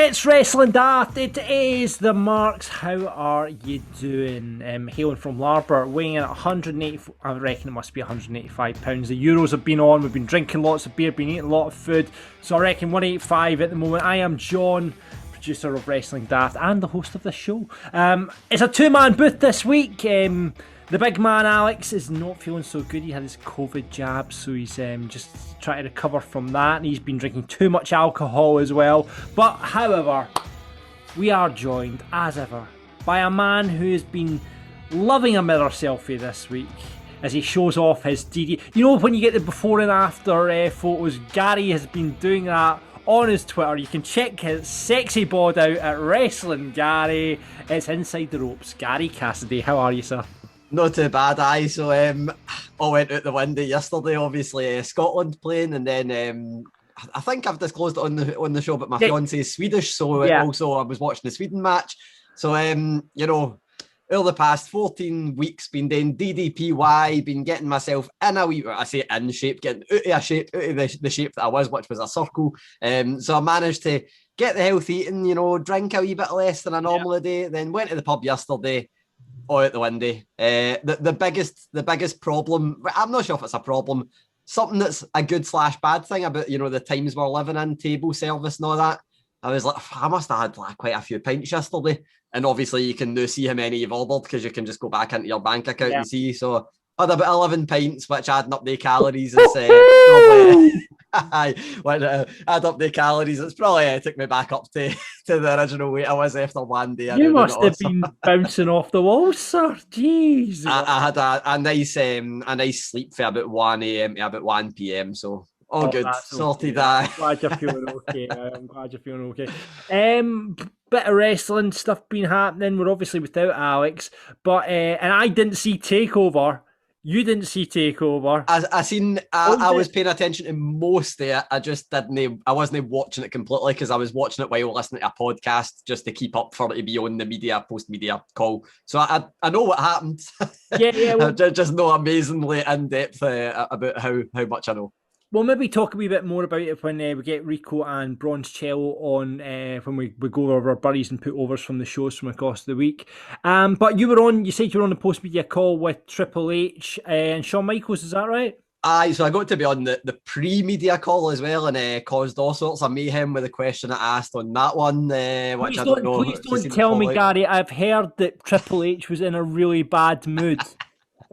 It's Wrestling Daft. It is the Marks. How are you doing? Hailing from Larbert, weighing in at 180. I reckon it must be 185 pounds. The Euros have been on. We've been drinking lots of beer, been eating a lot of food. So I reckon 185 at the moment. I am John, producer of Wrestling Daft and the host of this show. It's a two-man booth this week. The big man Alex is not feeling so good. He had his COVID jab, so he's just trying to recover from that, and he's been drinking too much alcohol as well. But however, we are joined as ever by a man who has been loving a mirror selfie this week as he shows off his DD. You know when you get the before and after photos, Gary has been doing that on his Twitter. You can check his sexy bod out at Wrestling Gary. It's Inside the Ropes. Gary Cassidy, how are you, sir? Not too bad, aye. So all went out the window yesterday. Obviously, Scotland playing, and then I think I've disclosed it on the show, but my fiance is Swedish, so also I was watching the Sweden match. So you know, over the past 14 weeks, been doing DDPY, been getting myself in a wee, I say in shape, getting out of a shape, out of the shape that I was, which was a circle. So I managed to get the healthy eating, you know, drink a wee bit less than I normally do. Then went to the pub yesterday. All out the window. The biggest problem, I'm not sure if it's a problem, something that's a good / bad thing about, you know, the times we're living in, table service and all that. I was like, I must have had like quite a few pints yesterday. And obviously you can now see how many you've ordered because you can just go back into your bank account and see. So I had about 11 pints, which adding up the calories is probably... add up the calories. It's probably took me back up to the original weight I was after one day. You must have been bouncing off the walls, sir. Jeez. I had a nice sleep for about 1 a.m. to about 1 p.m. So all good. Sorted. Okay. I'm glad you're feeling okay. Bit of wrestling stuff been happening. We're obviously without Alex, but and I didn't see Takeover. You didn't see Takeover. I was paying attention to most of it. I just didn't. I wasn't watching it completely because I was watching it while listening to a podcast just to keep up for it to be on the post-media call. So I know what happened. Yeah. Well, just know amazingly in depth about how much I know. We'll maybe talk a wee bit more about it when we get Rico and Braunscell on, when we go over our buddies and put overs from the shows from across the week. But you said you were on the post-media call with Triple H and Shawn Michaels, is that right? Aye, so I got to be on the pre-media call as well and caused all sorts of mayhem with the question I asked on that one, which I don't know. Please don't tell me, Gary, I've heard that Triple H was in a really bad mood.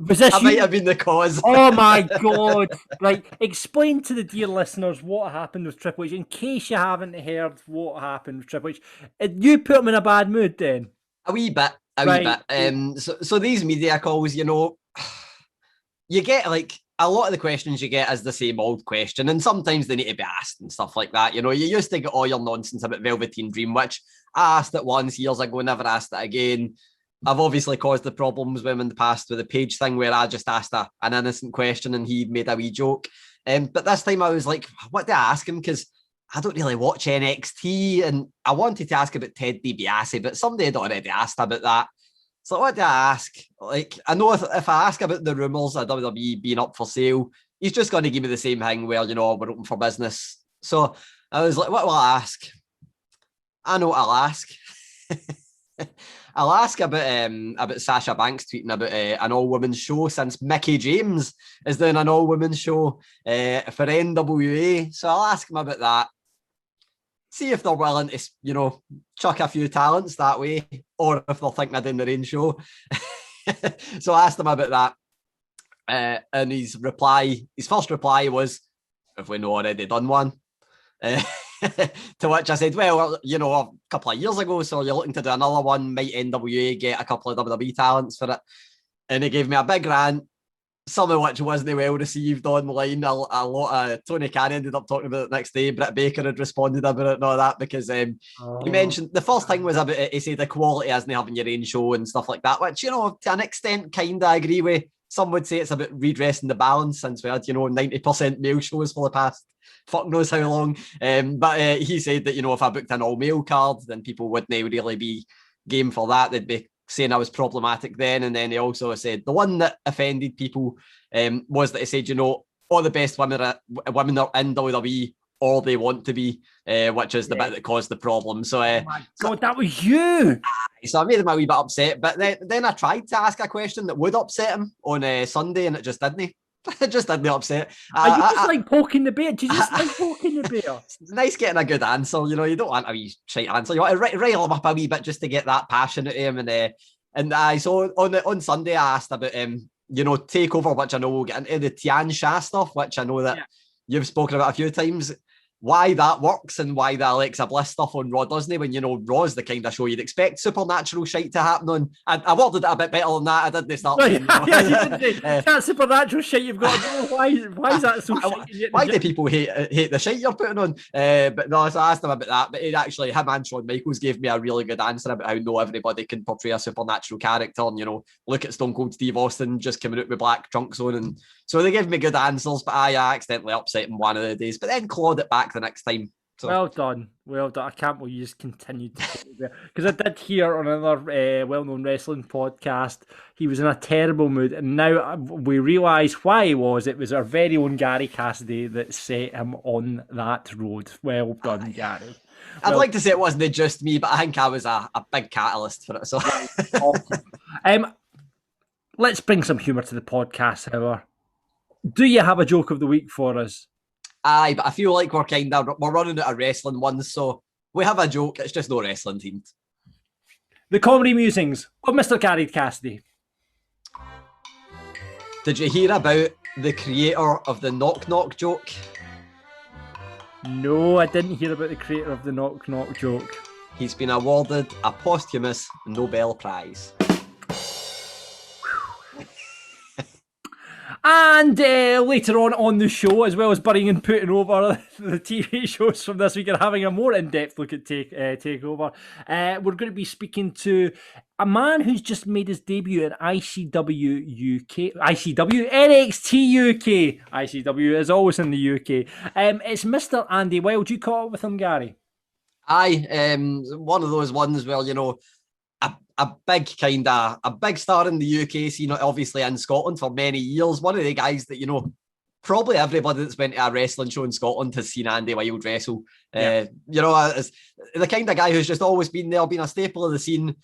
Might have been the cause. Oh my God. Right, explain to the dear listeners what happened with Triple H, in case you haven't heard what happened with Triple H. You put him in a bad mood then? A wee bit. So these media calls, you know, you get like, a lot of the questions you get is the same old question, and sometimes they need to be asked and stuff like that. You know, you used to get all your nonsense about Velveteen Dream, which I asked it once years ago, never asked it again. I've obviously caused the problems with him in the past with the Page thing where I just asked an innocent question and he made a wee joke. But this time I was like, what did I ask him? Because I don't really watch NXT and I wanted to ask about Ted DiBiase, but somebody had already asked about that. So what did I ask? Like, I know if I ask about the rumours of WWE being up for sale, he's just going to give me the same thing where, you know, we're open for business. So I was like, what will I ask? I know what I'll ask. I'll ask about Sasha Banks tweeting about an all-women's show since Mickie James is doing an all-women's show for NWA. So I'll ask him about that. See if they're willing to, you know, chuck a few talents that way, or if they're thinking of doing their own show. So I asked him about that. And his first reply was, have we not already done one? To which I said, well, you know, a couple of years ago, so you're looking to do another one, might NWA get a couple of WWE talents for it? And he gave me a big rant, some of which wasn't well received online. A lot of Tony Khan ended up talking about it the next day. Britt Baker had responded about it and all that because he mentioned the first thing was about it. He said the quality isn't having your own show and stuff like that, which, you know, to an extent, kind of agree with. Some would say it's about redressing the balance since we had, you know, 90% male shows for the past fuck knows how long. But he said that, you know, if I booked an all-male card, then people wouldn't really be game for that. They'd be saying I was problematic then. And then he also said the one that offended people was that he said, you know, all the best women are in WWE or they want to be, which is the bit that caused the problem. So, oh my God, that was you. So I made him a wee bit upset, but then I tried to ask a question that would upset him on Sunday, and it just didn't. It just didn't upset. Are you just like poking the bear? Do you just like poking the bear? It's nice getting a good answer. You don't want a wee shite answer. You want to rile him up a wee bit just to get that passion at him. So on Sunday I asked about takeover, which I know we'll get into, the Tian Sha stuff, which I know that you've spoken about a few times. Why that works and why the Alexa Bliss stuff on Raw doesn't, when Raw's the kind of show you'd expect supernatural shite to happen on. I worded it a bit better than that. I didn't start. You didn't. That supernatural shit you've got to know. Why is that so shit? Why do people hate the shit you're putting on? But no, so I asked him about that. But him and Shawn Michaels gave me a really good answer about how not everybody can portray a supernatural character. And look at Stone Cold Steve Austin just coming out with black trunks on, and so they gave me good answers. But I accidentally upset him one of the days, but then clawed it back the next time. So. Well done. I can't believe you just continued to put it there, because I did hear on another well-known wrestling podcast he was in a terrible mood, and now we realise why he was. It was our very own Gary Cassidy that set him on that road. Well done, Gary. I'd like to say it wasn't just me, but I think I was a big catalyst for it. So, let's bring some humour to the podcast, however. Do you have a joke of the week for us? Aye, but I feel like we're running out of wrestling ones, so we have a joke. It's just no wrestling themed. The comedy musings of Mr. Gary Cassidy. Did you hear about the creator of the knock knock joke? No, I didn't hear about the creator of the knock knock joke. He's been awarded a posthumous Nobel Prize. And later on the show, as well as burying and putting over the TV shows from this week and having a more in-depth look at TakeOver, we're going to be speaking to a man who's just made his debut in NXT UK. ICW is always in the UK. It's Mr. Andy Wilde. You caught up with him, Gary? Aye, one of those ones where, a big star in the UK scene, obviously in Scotland for many years. One of the guys that, probably everybody that's been to a wrestling show in Scotland has seen Andy Wilde wrestle. Yeah. As the kind of guy who's just always been there, been a staple of the scene,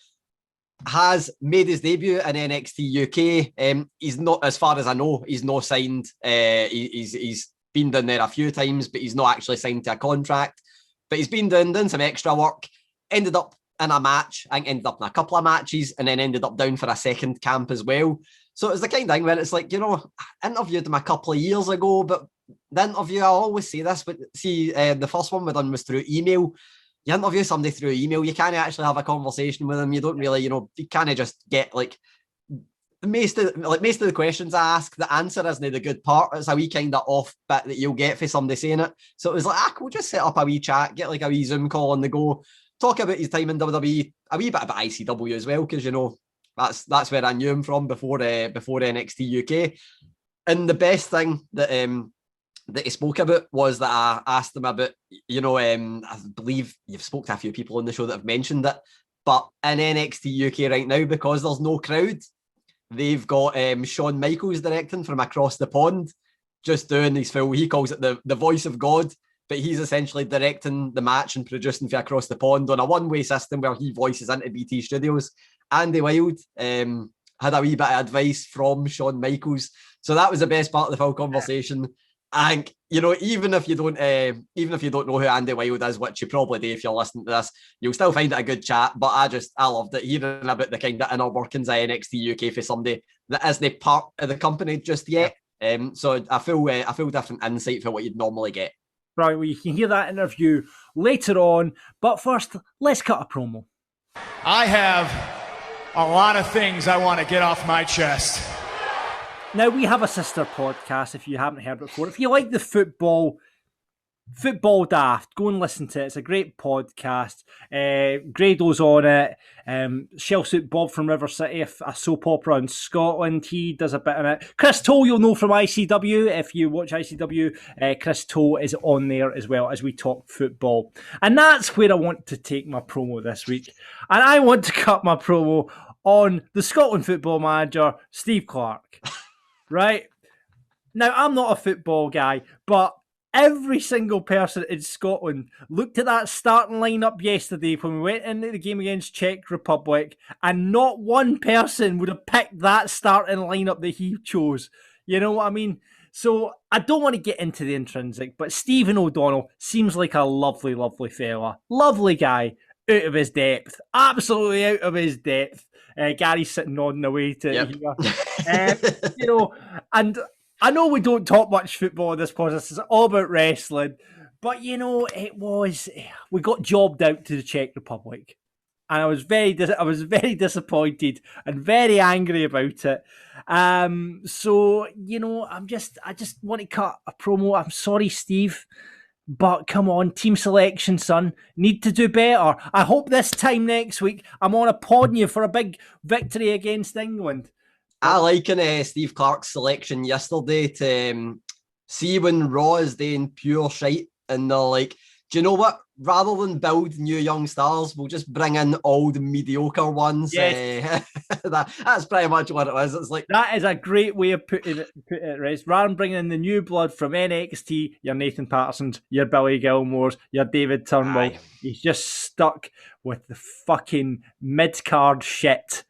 has made his debut in NXT UK. He's not, as far as I know, he's not signed. He's been down there a few times, but he's not actually signed to a contract. But he's been doing some extra work, ended up in a match, I think ended up in a couple of matches, and then ended up down for a second camp as well. So it was the kind of thing where it's like, I interviewed him a couple of years ago, but the interview, I always say this, but see, the first one we done was through email. You interview somebody through email, you can't actually have a conversation with them. You don't really, you can't just get most of the questions I ask, the answer isn't the good part. It's a wee kind of off bit that you'll get for somebody saying it. So it was like, we'll just set up a wee chat, get like a wee Zoom call on the go, talk about his time in WWE, a wee bit about ICW as well, because that's where I knew him from before NXT UK. And the best thing that he spoke about was that I asked him about, I believe you've spoke to a few people on the show that have mentioned it, but in NXT UK right now, because there's no crowd, they've got Shawn Michaels directing from across the pond, just doing his full, he calls it the voice of God, but he's essentially directing the match and producing for across the pond on a one-way system where he voices into BT Studios. Andy Wilde had a wee bit of advice from Shawn Michaels. So that was the best part of the full conversation. I think, even if you don't know who Andy Wilde is, which you probably do if you're listening to this, you'll still find it a good chat. But I loved it, hearing about the kind of inner workings of NXT UK for somebody that isn't part of the company just yet. So I feel different insight for what you'd normally get. Right, well, you can hear that interview later on. But first, let's cut a promo. I have a lot of things I want to get off my chest. Now, we have a sister podcast, if you haven't heard it before. If you like the Football Daft, go and listen to it. It's a great podcast. Grado's on it. Shell Suit Bob from River City, a soap opera in Scotland. He does a bit in it. Chris Toll, you'll know from ICW. If you watch ICW, Chris Toll is on there as well as we talk football. And that's where I want to take my promo this week. And I want to cut my promo on the Scotland football manager, Steve Clarke. Right? Now, I'm not a football guy, but Every single person in Scotland looked at that starting lineup yesterday when we went into the game against Czech Republic, and not one person would have picked that starting lineup that he chose. You know what I mean? So I don't want to get into the intrinsic, but Stephen O'Donnell seems like a lovely, lovely fella. Lovely guy, out of his depth. Absolutely out of his depth. Gary's sitting nodding away to here. And I know we don't talk much football in this podcast. It's all about wrestling. But, we got jobbed out to the Czech Republic. And I was very disappointed and very angry about it. I just want to cut a promo. I'm sorry, Steve, but come on, team selection, son, need to do better. I hope this time next week I'm on a pod you for a big victory against England. I liken Steve Clarke's selection yesterday to see when Raw is doing pure shite and they're like, do you know what? Rather than build new young stars, we'll just bring in old mediocre ones. Yes. That's pretty much what it is. It's like that is a great way of putting it right. Rather than bringing in the new blood from NXT, your Nathan Pattersons, your Billy Gilmores, your David Turnbull. He's just stuck with the fucking mid-card shit.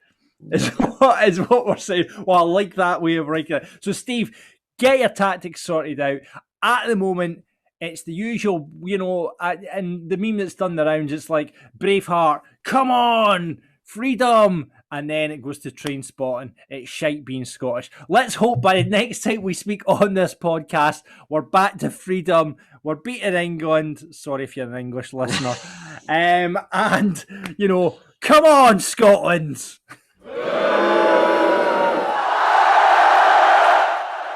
Is what we're saying. Well, I like that way of writing it. So, Steve, get your tactics sorted out. At the moment, it's the usual, and the meme that's done the rounds, it's like, Braveheart, come on, freedom, and then it goes to Train Spotting. It's shite being Scottish. Let's hope by the next time we speak on this podcast, we're back to freedom. We're beating England. Sorry if you're an English listener. Come on, Scotland.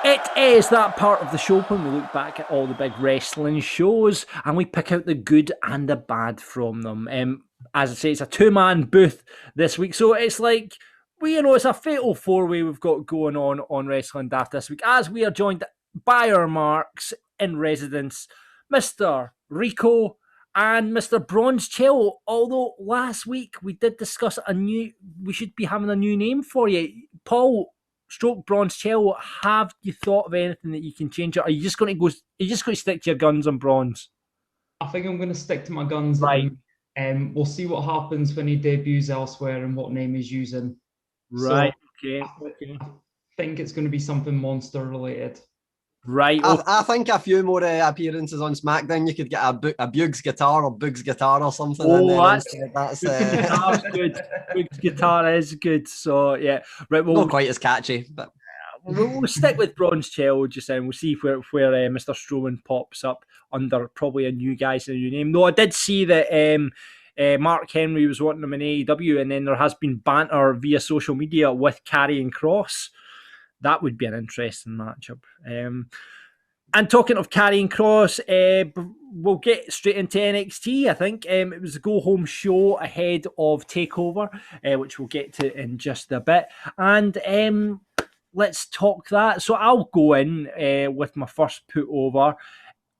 It is that part of the show when we look back at all the big wrestling shows and we pick out the good and the bad from them. As I say, it's a two-man booth this week, so it's like, it's a fatal four-way we've got going on Wrestling Daft this week, as we are joined by our marks in residence, Mr. Rico and Mr. Braunscell. Although last week we did discuss we should be having a new name for you. Paul Braunscell, have you thought of anything that you can change it? Or are you just going to stick to your guns on Bronze? I think I'm going to stick to my guns. Right. We'll see what happens when he debuts elsewhere and what name he's using. Right. So okay. I think it's going to be something monster related. Right. I think a few more appearances on SmackDown, you could get a Bug's guitar or Bug's guitar or something. That's good. Bug's guitar is good. So yeah, right. Well, not quite as catchy, but we'll stick with Braunscell just then. We'll see where Mr. Strowman pops up under probably a new guy's a new name. Though I did see that Mark Henry was wanting him in AEW, and then there has been banter via social media with Karrion Kross. That would be an interesting matchup. And talking of Karrion Kross, we'll get straight into NXT, I think. It was a go-home show ahead of TakeOver, which we'll get to in just a bit. And let's talk that. So I'll go in with my first put over.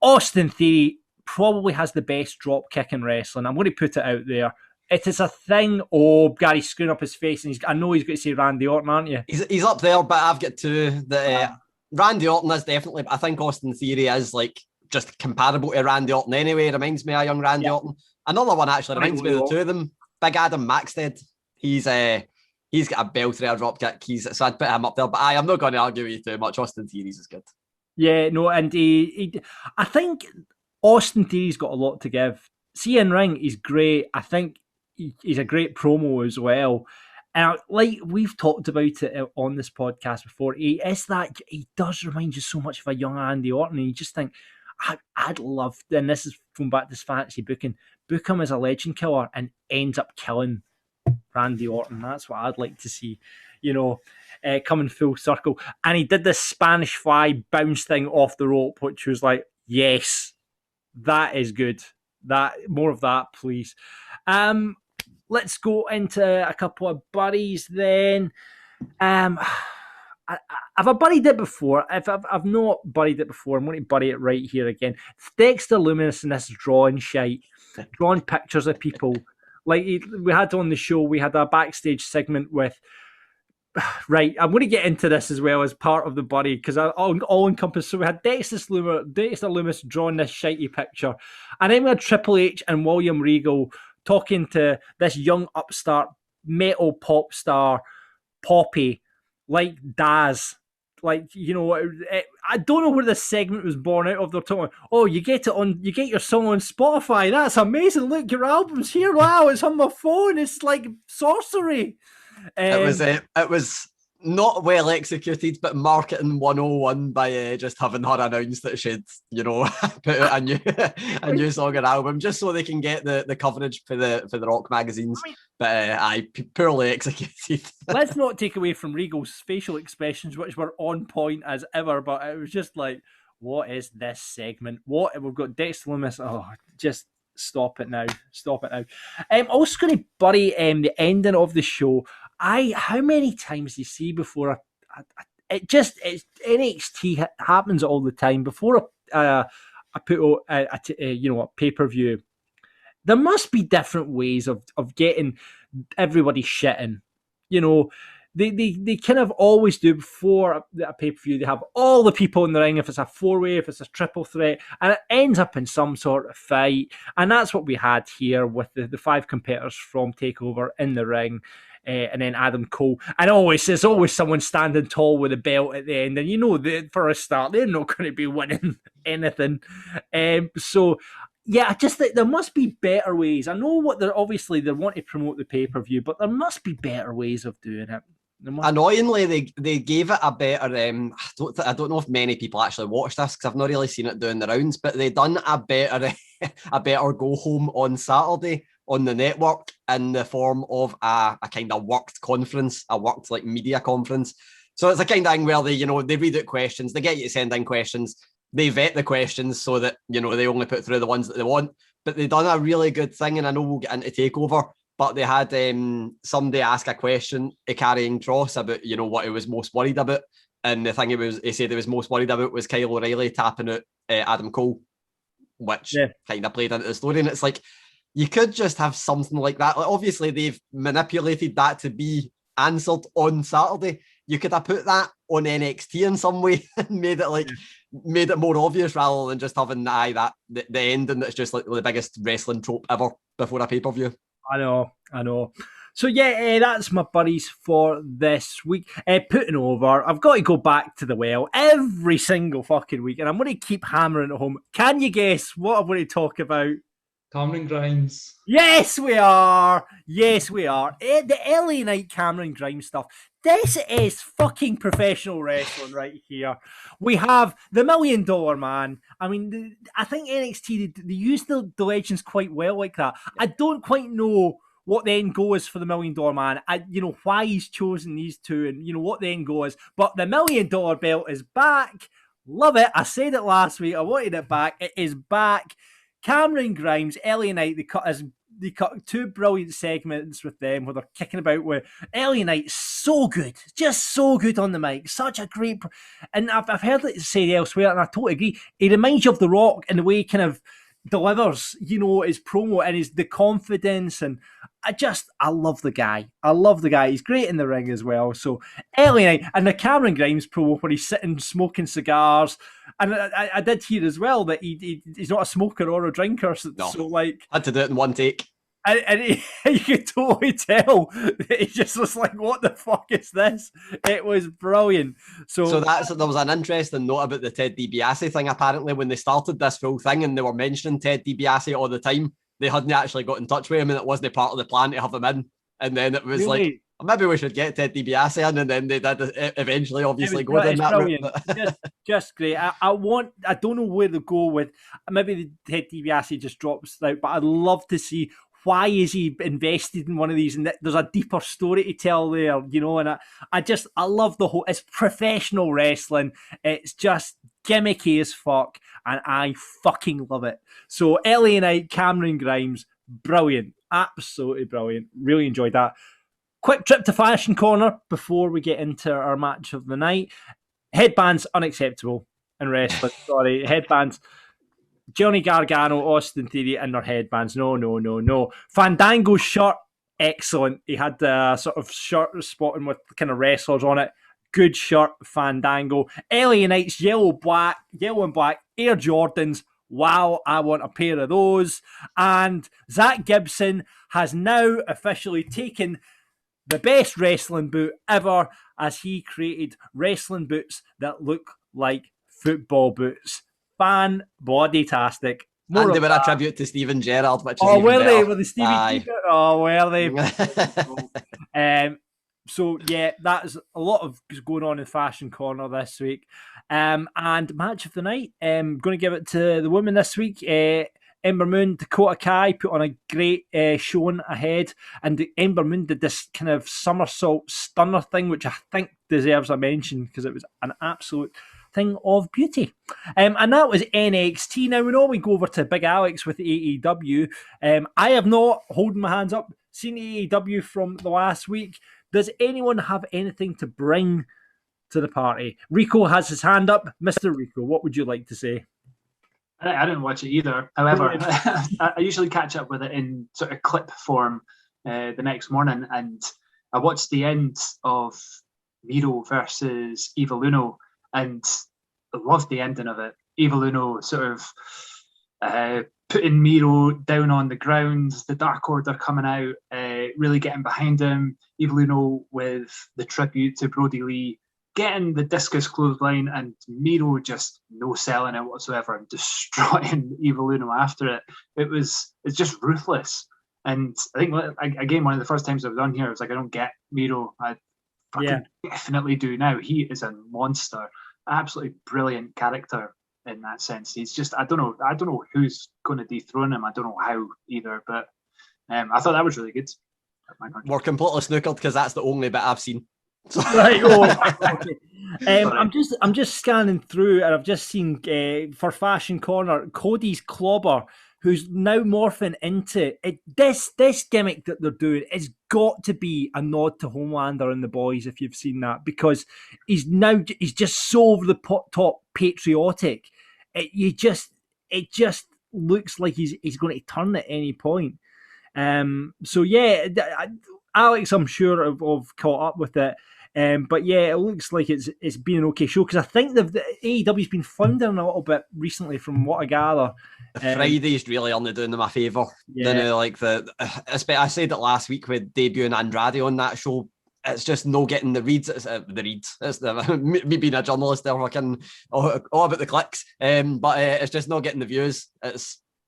Austin Theory probably has the best drop kick in wrestling. I'm going to put it out there. It is a thing. Oh, Gary's screwing up his face, and I know he's going to say Randy Orton, aren't you? He's up there, but I've got two. Randy Orton is definitely, but I think Austin Theory is like just comparable to Randy Orton anyway. It reminds me of young Randy Orton. Another one actually reminds me of the two of them. Big Adam Maxted. He's got a belter drop kick. So I'd put him up there, but I'm not going to argue with you too much. Austin Theory's is good. Yeah, no, and I think Austin Theory's got a lot to give. See in ring, he's great. I think he's a great promo as well. And like we've talked about it on this podcast before, he does remind you so much of a young Andy Orton. And you just think, I'd love, and this is from back to this fantasy booking, book him as a legend killer and ends up killing Randy Orton. That's what I'd like to see, coming full circle. And he did this Spanish Fly bounce thing off the rope, which was like, yes, that is good. More of that, please. Let's go into a couple of buddies then. Have I buried it before? If I've not buried it before, I'm going to bury it right here again. Dexter Lumis and this drawing pictures of people. Like we had on the show, we had a backstage segment with Right, I'm going to get into this as well as part of the buddy because all encompassed. So we had Dexter Loomis drawing this shitey picture, and then we had Triple H and William Regal talking to this young upstart metal pop star Poppy, like Daz. Like, you know, I don't know where this segment was born out of. They're talking, oh, you get your song on Spotify. That's amazing. Look, your album's here. Wow, it's on my phone. It's like sorcery. It was not well executed, but marketing 101 by just having her announce that she'd, you know, put out a new song and album just so they can get the coverage for the rock magazines. Poorly executed. Let's not take away from Regal's facial expressions, which were on point as ever, but it was just like, what is this segment? What we've got Dexter Loomis. Oh, just stop it now. Stop it now. I'm also going to bury the ending of the show. How many times do you see before it's NXT happens all the time before I put a pay-per-view. There must be different ways of getting everybody shitting. You know, they kind of always do before a pay-per-view. They have all the people in the ring, if it's a four-way, if it's a triple threat, and it ends up in some sort of fight. And that's what we had here with the 5 competitors from TakeOver in the ring. And then Adam Cole. And there's always someone standing tall with a belt at the end. And you know, for a start, they're not going to be winning anything. So, yeah, I just think there must be better ways. I know they want to promote the pay-per-view, but there must be better ways of doing it. Annoyingly, they gave it a better. I don't know if many people actually watched this because I've not really seen it doing the rounds, but they done a better go home on Saturday on the network in the form of a kind of worked conference, a worked like media conference. So it's a kind of thing where they read out questions, they get you to send in questions, they vet the questions so that they only put through the ones that they want. But they done a really good thing, and I know we'll get into TakeOver. But they had somebody ask a question to Karrion Kross about what he was most worried about, and the thing he said he was most worried about was Kyle O'Reilly tapping out Adam Cole, which kind of played into the story. And it's like, you could just have something like that. Like, obviously, they've manipulated that to be answered on Saturday. You could have put that on NXT in some way and made it more obvious rather than just having the ending that's just like the biggest wrestling trope ever before a pay-per-view. I know. So yeah, that's my buddies for this week. Putting over, I've got to go back to the well every single fucking week, and I'm going to keep hammering it home. Can you guess what I'm going to talk about? Cameron Grimes. Yes, we are. The LA Knight Cameron Grimes stuff. This is fucking professional wrestling right here. We have the $1 Million Man. I mean, I think NXT, they use the legends quite well like that. I don't quite know what the end goal is for the $1 Million Man. Why he's chosen these two and, what the end goal is. But the $1 Million belt is back. Love it. I said it last week. I wanted it back. It is back. Cameron Grimes, LA Knight, they cut 2 brilliant segments with them where they're kicking about with LA Knight. So good, just so good on the mic. Such a great, and I've heard it said elsewhere, and I totally agree. He reminds you of The Rock in the way he kind of delivers, his promo and the confidence. And I love the guy. He's great in the ring as well. So LA Knight and the Cameron Grimes promo where he's sitting smoking cigars. And I did hear as well that he's not a smoker or a drinker. So like, I had to do it in one take. And you could totally tell that he just was like, what the fuck is this? It was brilliant. So there was an interesting note about the Ted DiBiase thing. Apparently, when they started this full thing and they were mentioning Ted DiBiase all the time, they hadn't actually got in touch with him, and it wasn't part of the plan to have him in. And then it was like, maybe we should get Ted DiBiase in, and then they did eventually, obviously, go down that route. just great. I don't know where to go with. Maybe the Ted DiBiase just drops out, but I'd love to see why is he invested in one of these, and there's a deeper story to tell there, and I love the whole, it's professional wrestling. It's just gimmicky as fuck, and I fucking love it. So LA Knight, Cameron Grimes, brilliant. Absolutely brilliant. Really enjoyed that. Quick trip to Fashion Corner before we get into our match of the night. Headbands, unacceptable in wrestling. Sorry, headbands. Johnny Gargano, Austin Theory in their headbands. No. Fandango's shirt, excellent. He had the sort of shirt spotting with kind of wrestlers on it. Good shirt, Fandango. LA Knights, yellow and black, Air Jordans. Wow, I want a pair of those. And Zach Gibson has now officially taken the best wrestling boot ever, as he created wrestling boots that look like football boots. Fan-bloody-tastic. And they were a tribute to Steven Gerrard, which is even were better. they? Were they Stevie Keeper? Oh, were they? So, yeah, that's a lot of going on in Fashion Corner this week. And match of the night, going to give it to the women this week. Ember Moon, Dakota Kai put on a great showing ahead, and Ember Moon did this kind of somersault stunner thing, which I think deserves a mention because it was an absolute thing of beauty. And that was NXT. Now, we normally go over to Big Alex with AEW. I have not, holding my hands up, seen AEW from the last week. Does anyone have anything to bring to the party? Rico has his hand up. Mr. Rico, what would you like to say? I didn't watch it either. However, I usually catch up with it in sort of clip form the next morning, and I watched the end of Miro versus Evil Uno, and I loved the ending of it. Evil Uno sort of putting Miro down on the ground, the Dark Order coming out, really getting behind him. Evil Uno with the tribute to Brody Lee, getting the discus clothesline, and Miro just no selling it whatsoever and destroying Evil Uno after it. It's just ruthless. And I think, again, one of the first times I was on here, I was like, I don't get Miro. I definitely do now. He is a monster. Absolutely brilliant character in that sense. He's just, I don't know who's going to dethrone him. I don't know how either, but I thought that was really good. We're completely snookered because that's the only bit I've seen. Right. Okay. I'm just scanning through, and I've just seen for Fashion Corner, Cody's Clobber, who's now morphing into it. This gimmick that they're doing has got to be a nod to Homelander and the boys, if you've seen that, because he's just so over the top patriotic. It just looks like he's going to turn at any point. So yeah, Alex, I'm sure have caught up with it. But yeah, it looks like it's been an okay show, because I think the AEW's been floundering a little bit recently, from what I gather. Friday's really only doing them a favour. Yeah. I said it last week with debuting Andrade on that show. It's just no getting the reads. It's the reads. It's me being a journalist there, fucking all about the clicks. But it's just not getting the views. They're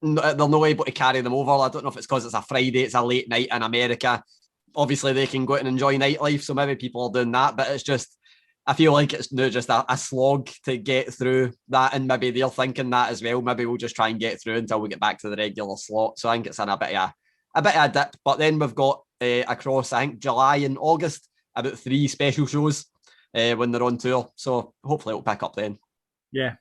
not able to carry them over. I don't know if it's because it's a Friday, it's a late night in America. Obviously, they can go out and enjoy nightlife, so maybe people are doing that. But it's just, I feel like it's now just a slog to get through that, and maybe they're thinking that as well. Maybe we'll just try and get through until we get back to the regular slot. So I think it's in a bit of a dip. But then we've got across, I think, July and August, about 3 special shows when they're on tour. So hopefully it'll pick up then. Yeah.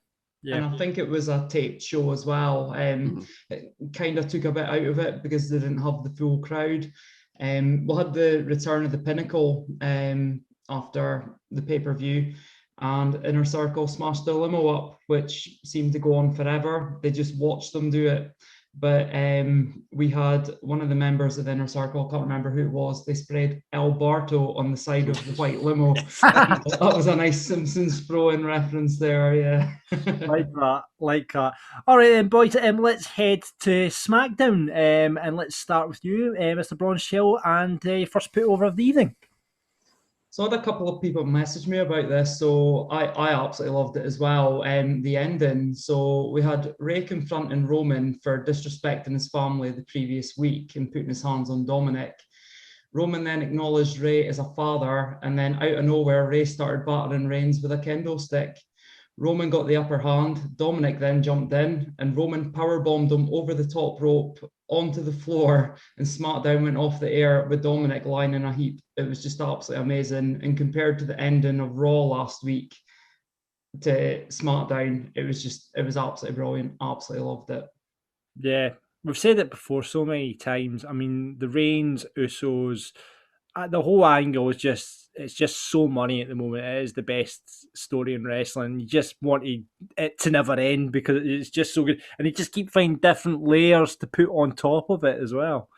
Yeah. And I think it was a taped show as well. It kind of took a bit out of it because they didn't have the full crowd. We had the return of the Pinnacle after the pay-per-view, and Inner Circle smashed the limo up, which seemed to go on forever. They just watched them do it. But we had one of the members of Inner Circle, I can't remember who it was, they sprayed El Barto on the side of the white limo. That was a nice Simpsons throw-in reference there, yeah. like that. All right then, boys, let's head to SmackDown, and let's start with you, Mr. Braunscell, and your first put over of the evening. So I had a couple of people message me about this, so I absolutely loved it as well. The ending, so we had Ray confronting Roman for disrespecting his family the previous week and putting his hands on Dominic. Roman then acknowledged Ray as a father, and then out of nowhere, Ray started battering Reigns with a kendo stick. Roman got the upper hand. Dominic then jumped in, and Roman powerbombed him over the top rope onto the floor, and SmackDown went off the air with Dominic lying in a heap. It was just absolutely amazing. And compared to the ending of Raw last week to SmackDown, it was absolutely brilliant. Absolutely loved it. Yeah, we've said it before so many times. I mean, the Reigns, Usos, the whole angle is it's just so money at the moment. It is the best story in wrestling. You just want it to never end because it's just so good, and they just keep finding different layers to put on top of it as well.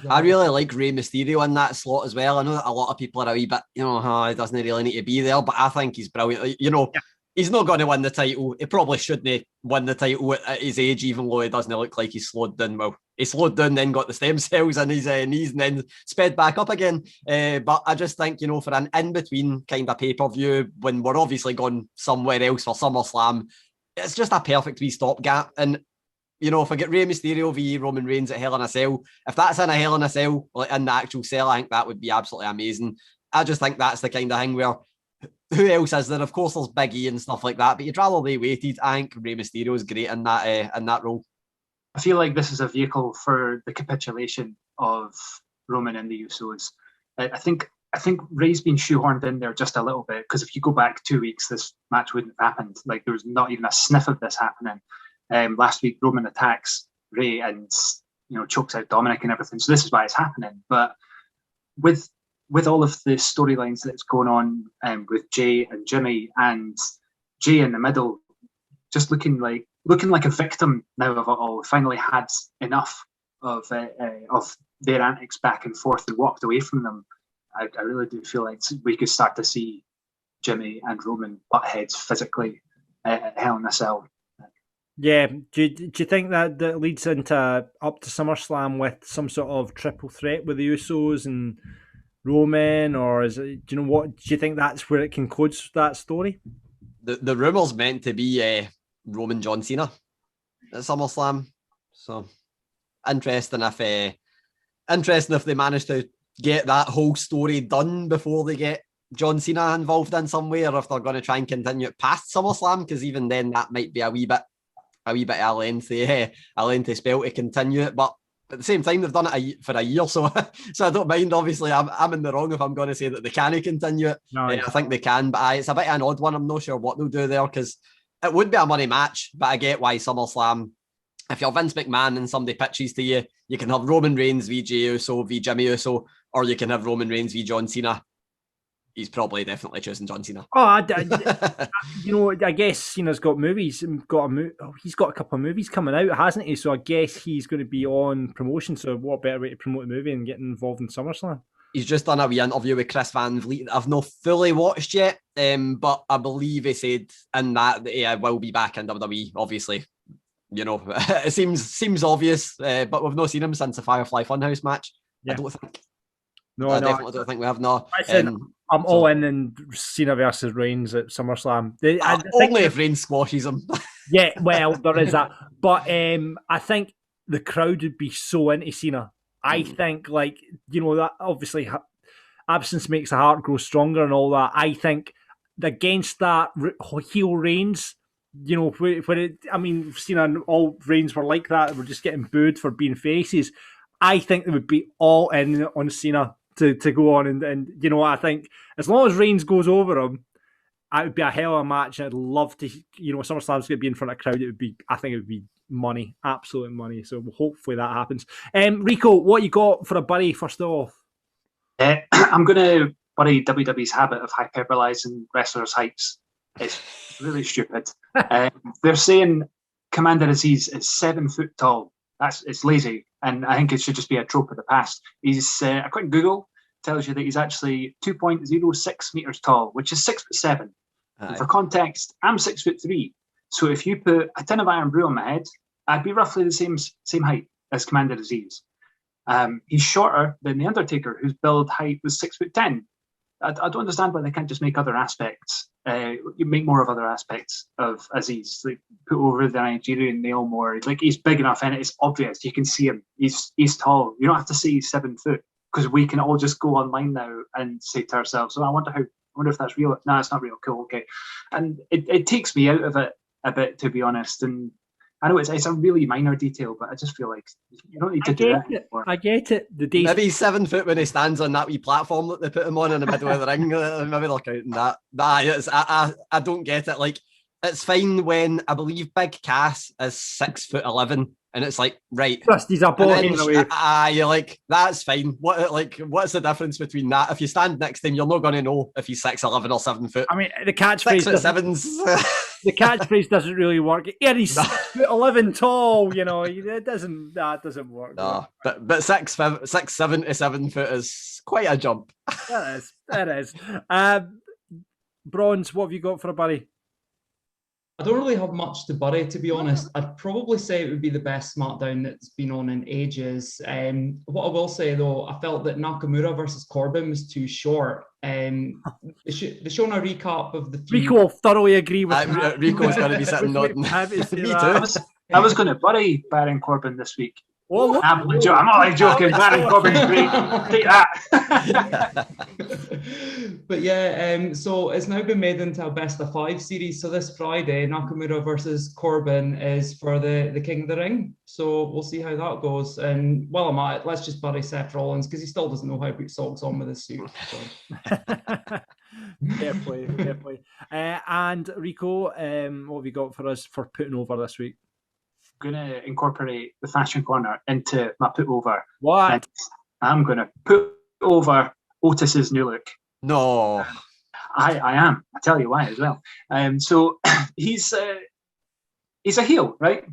I really like Rey Mysterio in that slot as well. I know that a lot of people are a wee bit, he doesn't really need to be there, but I think he's brilliant. He's not going to win the title. He probably shouldn't win the title at his age, even though he doesn't look like he's slowed down. Well, he slowed down, then got the stem cells in his knees, and then sped back up again. But I just think, for an in-between kind of pay-per-view, when we're obviously gone somewhere else for SummerSlam, it's just a perfect wee stopgap. And, if I get Rey Mysterio v Roman Reigns at Hell in a Cell, if that's in a Hell in a Cell, like in the actual cell, I think that would be absolutely amazing. I just think that's the kind of thing where, who else is there? Of course, there's Big E and stuff like that, but you'd rather they waited. I think Rey Mysterio is great in that role. I feel like this is a vehicle for the capitulation of Roman and the Usos. I think Rey's been shoehorned in there just a little bit, because if you go back 2 weeks, this match wouldn't have happened. Like, there was not even a sniff of this happening. Last week, Roman attacks Rey and chokes out Dominic and everything. So this is why it's happening. But with all of the storylines that's going on with Jay and Jimmy, and Jay in the middle, just looking like a victim now of it all, finally had enough of their antics back and forth and walked away from them. I really do feel like we could start to see Jimmy and Roman butt heads physically at Hell in a Cell. Yeah, do you think that leads into up to SummerSlam with some sort of triple threat with the Usos and Roman, or is it? Do you think that's where it concludes that story? The rumor's meant to be Roman John Cena at SummerSlam, so interesting if they manage to get that whole story done before they get John Cena involved in some way, or if they're going to try and continue it past SummerSlam, because even then that might be a wee bit of a lengthy spell to continue it, but at the same time, they've done it for a year, so I don't mind. Obviously, I'm in the wrong if I'm going to say that they can't continue it. No, I think they can, but it's a bit of an odd one. I'm not sure what they'll do there, because it would be a money match, but I get why SummerSlam, if you're Vince McMahon and somebody pitches to you, you can have Roman Reigns v Jey Uso v Jimmy Uso, or you can have Roman Reigns v John Cena. He's probably definitely choosing John Cena. Oh, I guess Cena's got movies. He's got a couple of movies coming out, hasn't he? So I guess he's going to be on promotion. So what better way to promote a movie and getting involved in SummerSlam? He's just done a wee interview with Chris Van Vliet that I've not fully watched yet, but I believe he said in that he will be back in WWE. Obviously, it seems obvious, but we've not seen him since the Firefly Funhouse match. Yeah. I don't think. I definitely don't think we have. No, I'm all in Cena versus Reigns at SummerSlam. Only if Reigns squashes him. Yeah, well, there is that. But I think the crowd would be so into Cena. I think, that obviously absence makes the heart grow stronger and all that. I think against that heel Reigns, Cena and all Reigns were like that. We're just getting booed for being faces. I think they would be all in on Cena to go on, and I think as long as Reigns goes over him, it would be a hell of a match. I'd love to, SummerSlam's going to be in front of a crowd. I think it would be money, absolute money. So hopefully that happens. Rico, what you got for a buddy first off? I'm going to bury WWE's habit of hyperbolizing wrestlers' heights. It's really stupid. They're saying Commander Aziz is 7 foot tall. It's lazy, and I think it should just be a trope of the past. He's a quick Google tells you that he's actually 2.06 meters tall, which is 6'7". And for context, I'm 6'3". So if you put a tin of Iron Brew on my head, I'd be roughly the same height as Commander Aziz. He's shorter than the Undertaker, whose build height was 6'10". I don't understand why they can't just make other aspects. You make more of other aspects of Aziz. Like put over the Nigerian nail more. Like he's big enough, and it's obvious. You can see him. He's tall. You don't have to say he's 7 foot, because we can all just go online now and say to ourselves, "Oh, I wonder if that's real." No, it's not real. Cool, okay. And it takes me out of it a bit, to be honest. And I know it's a really minor detail, but I just feel like you don't need to do that anymore. I get it. Maybe he's 7 foot when he stands on that wee platform that they put him on in the middle of the ring. Maybe they're counting that. I don't get it. Like, it's fine when I believe Big Cass is 6'11" and it's like, right. Just he's a ball And in then away. you're like, that's fine. What's the difference between that? If you stand next to him, you're not going to know if he's 6'11" or 7 foot. I mean, the catchphrase 6'7"'s. the catchphrase doesn't really work. Yeah, he's No. 6'11" tall. You know, that doesn't work. No, but 6'7" to 7 foot is quite a jump. That is. Bronze, what have you got for a buddy? I don't really have much to bury, to be honest. I'd probably say it would be the best SmackDown that's been on in ages. What I will say, though, I felt that Nakamura versus Corbin was too short. They shown a recap of the three... Rico will thoroughly agree with that. Rico's going to be sitting nodding. Me too. I was going to bury Baron Corbin this week. Oh, I'm only joking. Baron Corbin's great. Take that. But yeah, so it's now been made into a best of 5 series. So this Friday, Nakamura versus Corbin is for the King of the Ring. So we'll see how that goes. And while I'm at it, let's just bury Seth Rollins because he still doesn't know how to put socks on with his suit. So. Fair play. And Rico, what have you got for us for putting over this week? I'm going to incorporate the Fashion Corner into my put over. What? And I'm going to put over Otis's new look. No. I am. I tell you why as well. So he's a heel, right?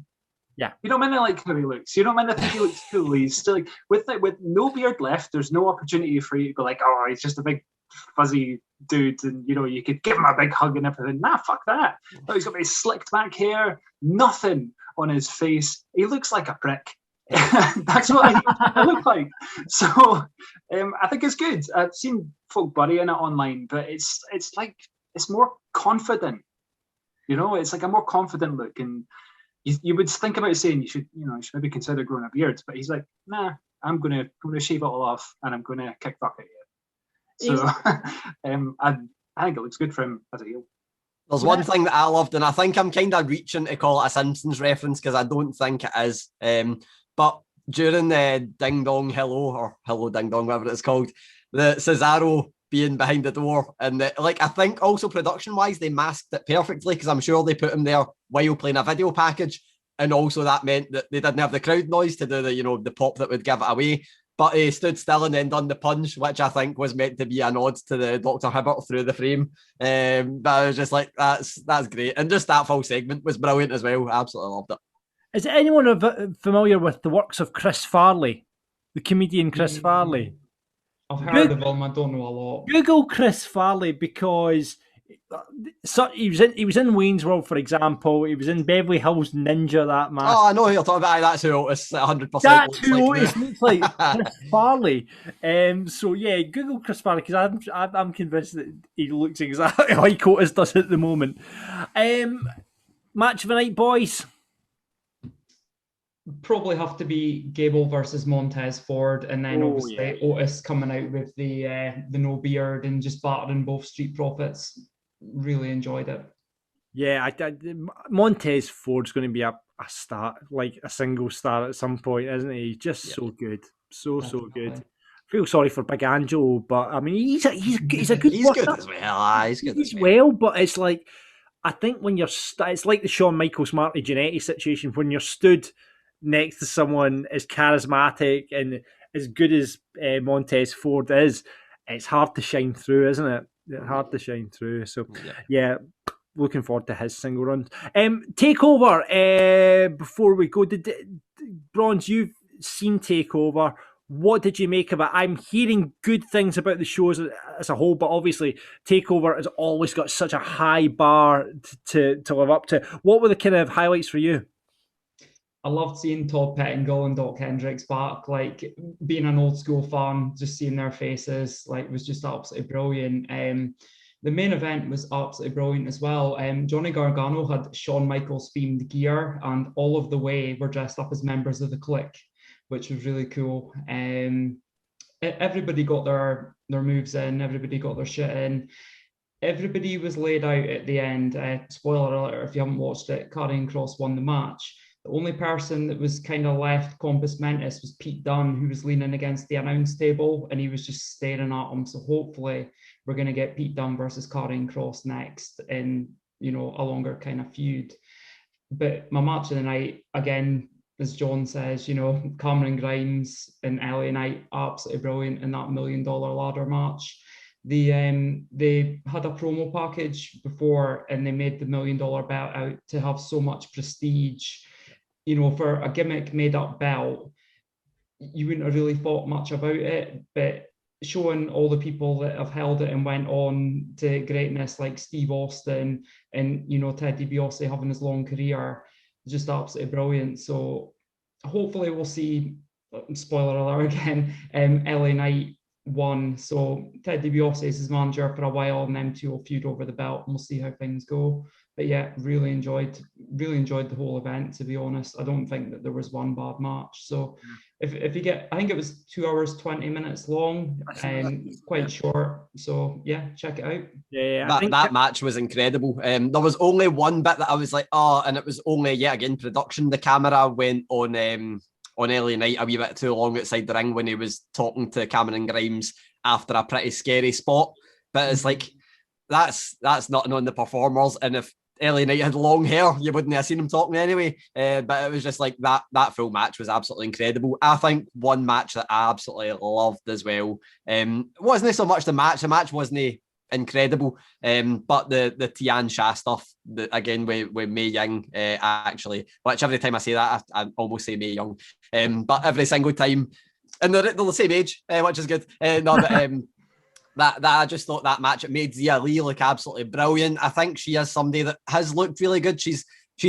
Yeah. You don't mind like how he looks. You don't mind think he looks cool. He's still like with no beard left. There's no opportunity for you to go like, oh, he's just a big fuzzy dude, and you know you could give him a big hug and everything. Nah, fuck that. No, he's got very slicked back hair. Nothing on his face. He looks like a prick. That's what I look like. So I think it's good. I've seen folk burying it online, but it's like it's more confident. You know, it's like a more confident look, and you would think about saying you should maybe consider growing a beard, but he's like, nah, I'm gonna shave it all off and I'm gonna kick fuck at you. So I think it looks good for him as a heel. There's one thing that I loved, and I think I'm kind of reaching to call it a Simpsons reference because I don't think it is. But during the Ding Dong Hello, or Hello Ding Dong, whatever it's called, the Cesaro being behind the door, and I think also production-wise they masked it perfectly because I'm sure they put him there while playing a video package, and also that meant that they didn't have the crowd noise to do the pop that would give it away. But he stood still and then done the punch, which I think was meant to be a nod to the Dr. Hibbert through the frame. But I was just like, that's great. And just that full segment was brilliant as well. I absolutely loved it. Is anyone familiar with the works of Chris Farley, the comedian Chris Farley? I've heard of him. I don't know a lot. Google Chris Farley because he was in Wayne's World, for example. He was in Beverly Hills Ninja. That man. Oh, I know who you're talking about. That's who Otis 100%. That's who Otis looks like. Chris Farley. So yeah, Google Chris Farley because I'm convinced that he looks exactly like Otis does at the moment. Match of the night, boys. Probably have to be Gable versus Montez Ford, and then obviously Otis coming out with the no beard and just battering both Street Profits. Really enjoyed it. Yeah, Montez Ford's going to be a star, like a single star at some point, isn't he? Just so good, so good. I feel sorry for Big Angelo, but I mean he's a good. He's good as well. He's good as well, but it's like I think when you're it's like the Shawn Michaels Marty Jannetty situation when you're stood next to someone as charismatic and as good as Montez Ford is, it's hard to shine through, isn't it? It's hard to shine through. So, yeah, looking forward to his single run. Takeover, before we go, Bronze, you've seen Takeover. What did you make of it? I'm hearing good things about the shows as a whole, but obviously Takeover has always got such a high bar to live up to. What were the kind of highlights for you? I loved seeing Todd Pettingill and Doc Hendricks back. Like being an old school fan, just seeing their faces, like was just absolutely brilliant. The main event was absolutely brilliant as well. Johnny Gargano had Shawn Michaels themed gear, and all of the way were dressed up as members of the Clique, which was really cool. Everybody got their moves in, everybody got their shit in. Everybody was laid out at the end. Spoiler alert, if you haven't watched it, Karrion Kross won the match. The only person that was kind of left compos mentis was Pete Dunne, who was leaning against the announce table, and he was just staring at him. So hopefully we're going to get Pete Dunne versus Karrion Kross next in, a longer kind of feud. But my match of the night, again, as John says, you know, Cameron Grimes and LA Knight, absolutely brilliant in that $1 million ladder match. They had a promo package before, and they made the $1 million belt out to have so much prestige. You know, for a gimmick made up belt, you wouldn't have really thought much about it, but showing all the people that have held it and went on to greatness, like Steve Austin and, you know, Ted DiBiase having his long career, just absolutely brilliant. So hopefully we'll see, spoiler alert again, LA Knight won. So Ted DiBiase is his manager for a while, and them two will feud over the belt, and we'll see how things go. But yeah, really enjoyed the whole event, to be honest. I don't think that there was one bad match. So if you get, I think it was 2 hours 20 minutes long, quite short. So yeah, check it out. Yeah, that match was incredible. There was only one bit that I was like, and it was only yet again production. The camera went on LA Knight a wee bit too long outside the ring when he was talking to Cameron Grimes after a pretty scary spot. But it's like, that's nothing on the performers. And if LA Knight had long hair, you wouldn't have seen him talking anyway. But it was just like that full match was absolutely incredible. I think one match that I absolutely loved as well, wasn't so much the match wasn't incredible, but the Tian Sha stuff, again with Mei Ying, actually, which every time I say that I almost say Mei Young, but every single time, and they're the same age, which is good. That I just thought that match, it made Zia Lee look absolutely brilliant. I think she is somebody that has looked really good. She's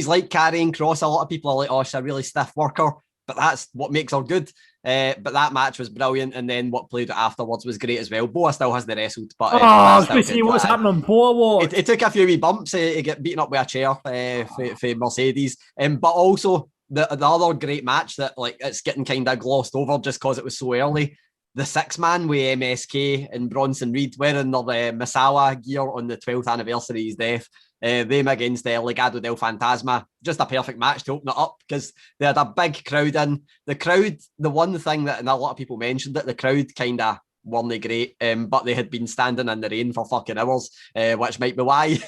like carrying Cross. A lot of people are like, oh, she's a really stiff worker, but that's what makes her good. But that match was brilliant, and then what played afterwards was great as well. Boa still hasn't wrestled, but I was going to see what's happening. Boa, it took a few wee bumps. He get beaten up with a chair for Mercedes, but also the other great match that like it's getting kind of glossed over just because it was so early. The 6-man with MSK and Bronson Reed wearing their Misawa gear on the 12th anniversary of his death. Them against Legado del Fantasma. Just a perfect match to open it up because they had a big crowd in. The crowd, the one thing that, and a lot of people mentioned that the crowd kind of weren't great, but they had been standing in the rain for fucking hours, which might be why.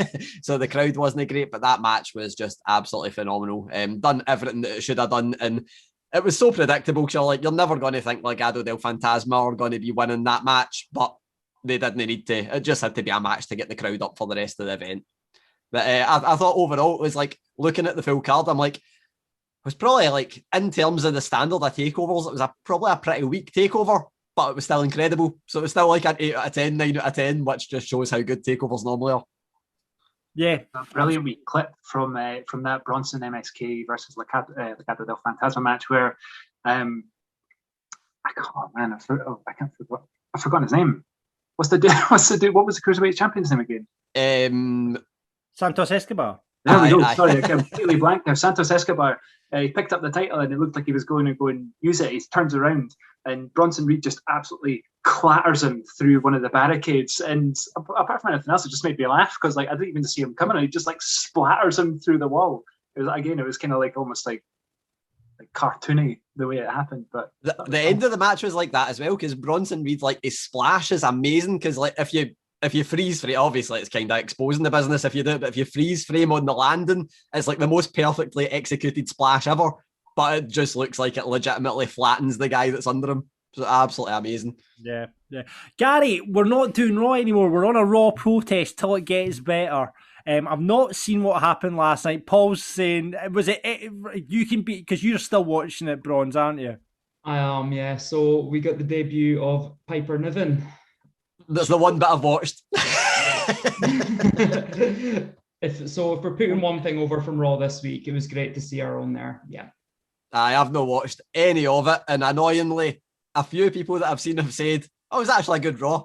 So the crowd wasn't great, but that match was just absolutely phenomenal. Done everything that it should have done, and it was so predictable. So like, you're never going to think Legado del Fantasma are going to be winning that match, but they didn't need to. It just had to be a match to get the crowd up for the rest of the event. But I thought overall it was like, looking at the full card, I'm like, it was probably like, in terms of the standard of takeovers, it was probably a pretty weak takeover, but it was still incredible. So it was still like an 8 out of 10, 9 out of 10, which just shows how good takeovers normally are. Yeah, a brilliant wee clip from that Bronson MSK versus Legado del Fantasma match where I forgot his name. What was the Cruiserweight Champion's name again? Santos Escobar. There we go. Sorry, I completely blanked now. Santos Escobar. He picked up the title and it looked like he was going to go and use it. He turns around and Bronson Reed just absolutely clatters him through one of the barricades. And apart from anything else, it just made me laugh because like I didn't even see him coming. He just like splatters him through the wall. It was kind of like almost like cartoony the way it happened. But the end of the match was like that as well because Bronson Reed, like, his splash is amazing because like if you freeze frame, obviously it's kind of exposing the business if you do it, but if you freeze frame on the landing, it's like the most perfectly executed splash ever, but it just looks like it legitimately flattens the guy that's under him. So absolutely amazing. Yeah. Gary, we're not doing Raw anymore. We're on a Raw protest till it gets better. I've not seen what happened last night. Paul's saying, was it you can be, because you're still watching it, Bronze, aren't you? I am, yeah. So we got the debut of Piper Niven. That's the one bit I've watched. If we're putting one thing over from Raw this week, it was great to see her on there. Yeah. I have not watched any of it, and annoyingly, a few people that I've seen have said, "Oh, it was actually a good Raw."